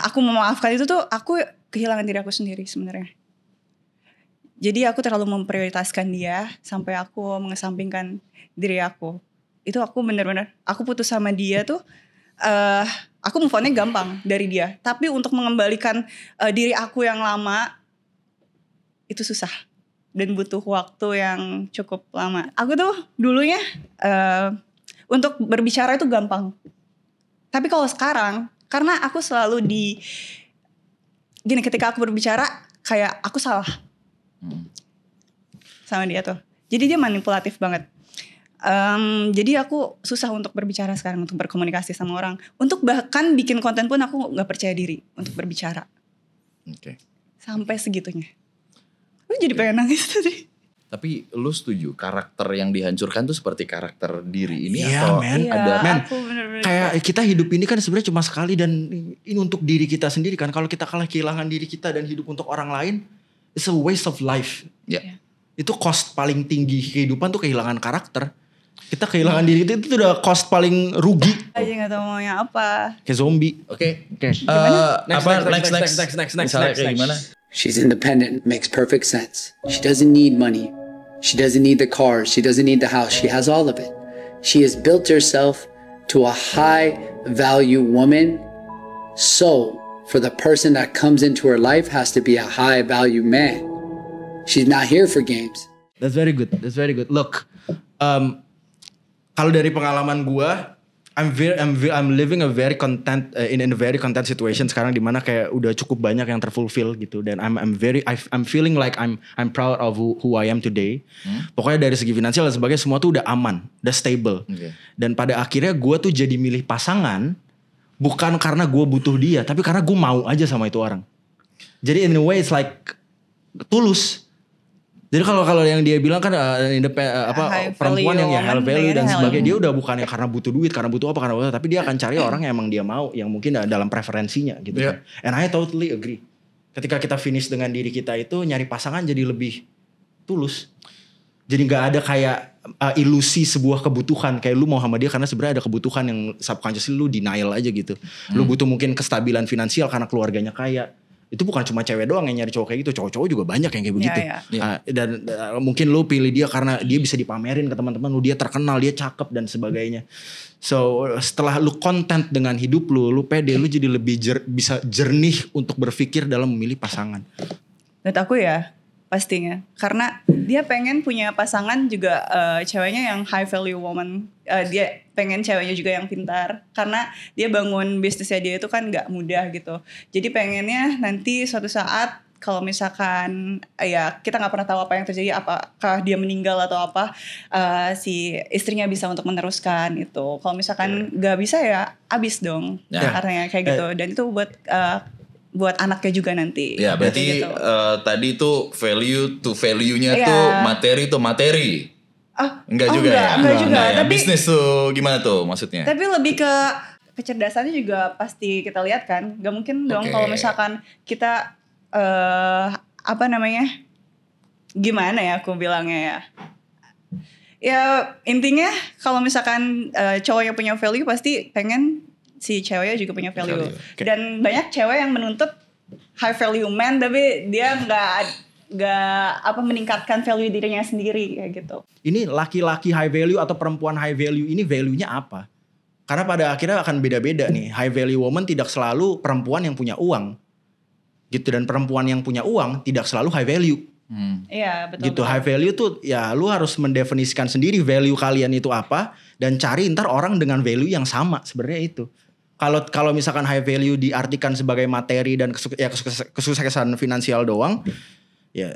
aku memaafkan itu tuh aku kehilangan diri aku sendiri sebenarnya. Jadi aku terlalu memprioritaskan dia sampai aku mengesampingkan diri aku. Itu aku benar-benar, aku putus sama dia tuh, aku move on-nya gampang dari dia. Tapi untuk mengembalikan diri aku yang lama, itu susah. Dan butuh waktu yang cukup lama. Aku tuh dulunya, untuk berbicara itu gampang. Tapi kalau sekarang, karena aku selalu ketika aku berbicara, kayak aku salah. Sama dia tuh. Jadi dia manipulatif banget. Jadi aku susah untuk berbicara sekarang, untuk berkomunikasi sama orang. Untuk bahkan bikin konten pun aku gak percaya diri untuk berbicara. Oke. Sampai segitunya. Aku jadi pengen nangis tadi. Tapi lu setuju karakter yang dihancurkan tuh seperti karakter diri ini Iya, atau man. ada Aku bener-bener Kayak kita hidup ini kan sebenarnya cuma sekali, dan ini untuk diri kita sendiri kan. Kalau kita kehilangan diri kita dan hidup untuk orang lain, it's a waste of life. Ya. Itu cost paling tinggi kehidupan tuh kehilangan karakter. Kita kehilangan diri itu udah cost paling rugi. aja gak tau maunya apa. Kayak zombie. Oke. Next. Misalnya kayak gimana? She's independent, makes perfect sense. She doesn't need money. She doesn't need the cars. She doesn't need the house. She has all of it. She has built herself to a high value woman. So, for the person that comes into her life has to be a high value man. She's not here for games. That's very good. Look, kalau dari pengalaman gue, I'm living a very content in a very content situation sekarang, di mana kayak udah cukup banyak yang terfulfill gitu, dan I'm feeling like I'm proud of who I am today. Pokoknya dari segi finansial dan sebagainya semua tuh udah aman, udah stable. Okay. Dan pada akhirnya gue tuh jadi milih pasangan bukan karena gue butuh dia, tapi karena gue mau aja sama itu orang. Jadi in a way it's like tulus. Jadi kalau yang dia bilang kan perempuan yang high value dan sebagainya, dia udah bukan yang karena butuh duit, karena butuh apa, tapi dia akan cari orang yang emang dia mau, yang mungkin dalam preferensinya gitu. Yeah. And I totally agree. Ketika kita finish dengan diri kita itu, nyari pasangan jadi lebih tulus. Jadi nggak ada kayak ilusi sebuah kebutuhan. Kayak lu mau sama dia karena sebenarnya ada kebutuhan yang subconsciously lu denial aja gitu. Lu butuh mungkin kestabilan finansial karena keluarganya kaya. Itu bukan cuma cewek doang yang nyari cowok kayak gitu, cowok-cowok juga banyak yang kayak begitu. Dan mungkin lu pilih dia karena dia bisa dipamerin ke teman-teman lu, dia terkenal, dia cakep dan sebagainya. So setelah lu content dengan hidup lu pede, lu jadi lebih bisa jernih untuk berpikir dalam memilih pasangan. Menurut aku ya pastinya, karena dia pengen punya pasangan juga ceweknya yang high value woman. Dia pengen ceweknya juga yang pintar, karena dia bangun bisnisnya dia itu kan nggak mudah gitu. Jadi pengennya nanti suatu saat kalau misalkan ya kita nggak pernah tahu apa yang terjadi, apakah dia meninggal atau apa, si istrinya bisa untuk meneruskan itu. Kalau misalkan nggak bisa ya abis dong, artinya kayak gitu. Dan itu buat anaknya juga nanti. Ya berarti gitu. Tadi tuh value to value-nya tuh materi to materi. Enggak juga ya? Enggak juga. Ya. Tapi bisnis tuh gimana tuh maksudnya? Tapi lebih ke kecerdasannya juga pasti kita lihat kan. Gak mungkin dong kalau misalkan kita gimana ya aku bilangnya ya. Ya intinya kalau misalkan cowok yang punya value pasti pengen si ceweknya juga punya value. Dan banyak cewek yang menuntut high value man tapi dia nggak meningkatkan value dirinya sendiri kayak gitu. Ini laki-laki high value atau perempuan high value ini value-nya apa? Karena pada akhirnya akan beda-beda nih. High value woman tidak selalu perempuan yang punya uang. Gitu, dan perempuan yang punya uang tidak selalu high value. Iya, betul. Gitu, high value tuh ya lu harus mendefinisikan sendiri value kalian itu apa dan cari ntar orang dengan value yang sama, sebenarnya itu. Kalau misalkan high value diartikan sebagai materi dan kesuksesan finansial doang, ya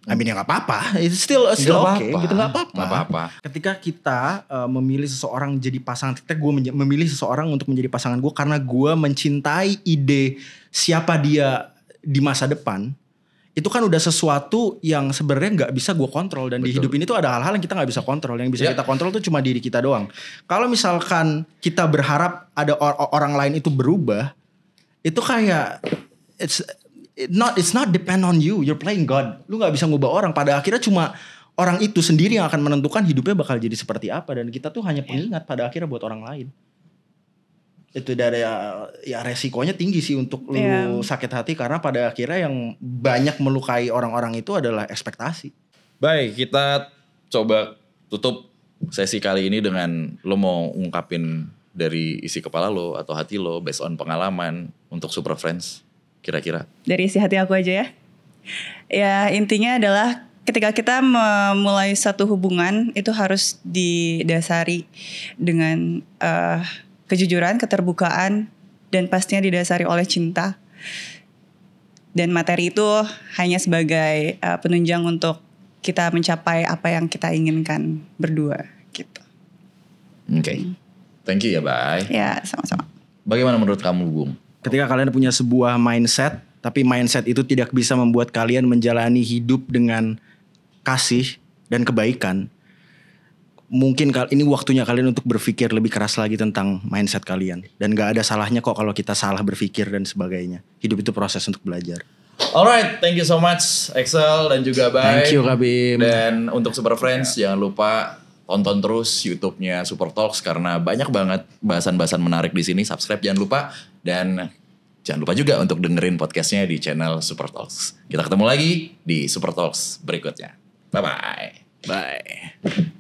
ya gak apa-apa. It's still okay gitu, gak apa-apa. Ketika kita memilih seseorang jadi pasangan kita, gue memilih seseorang untuk menjadi pasangan gue karena gue mencintai ide siapa dia di masa depan. Itu kan udah sesuatu yang sebenarnya gak bisa gue kontrol. Dan di hidup ini tuh ada hal-hal yang kita gak bisa kontrol. Yang bisa kita kontrol tuh cuma diri kita doang. Kalau misalkan kita berharap ada orang lain itu berubah, itu kayak it's not depend on you. You're playing God. Lu gak bisa ngubah orang. Pada akhirnya cuma orang itu sendiri yang akan menentukan hidupnya bakal jadi seperti apa. Dan kita tuh hanya pengingat pada akhirnya buat orang lain. Itu dari ya resikonya tinggi sih untuk lu sakit hati. Karena pada akhirnya yang banyak melukai orang-orang itu adalah ekspektasi. Baik, kita coba tutup sesi kali ini dengan lo mau ngungkapin dari isi kepala lo atau hati lo based on pengalaman untuk Super Friends. Kira-kira dari isi hati aku aja ya. Ya intinya adalah ketika kita memulai satu hubungan itu harus didasari dengan kejujuran, keterbukaan, dan pastinya didasari oleh cinta. Dan materi itu hanya sebagai penunjang untuk kita mencapai apa yang kita inginkan berdua gitu. Oke. Thank you ya, bye. Ya, sama-sama. Bagaimana menurut kamu, Bung? Ketika kalian punya sebuah mindset, tapi mindset itu tidak bisa membuat kalian menjalani hidup dengan kasih dan kebaikan, mungkin ini waktunya kalian untuk berpikir lebih keras lagi tentang mindset kalian. Dan gak ada salahnya kok kalau kita salah berpikir dan sebagainya. Hidup itu proses untuk belajar. Alright, thank you so much Excel dan juga Bay. Thank you Kak Bim. Dan untuk Super Friends jangan lupa tonton terus YouTube-nya Super Talks karena banyak banget bahasan-bahasan menarik di sini. Subscribe jangan lupa dan jangan lupa juga untuk dengerin podcastnya di channel Super Talks. Kita ketemu lagi di Super Talks berikutnya. Bye-bye. Bye.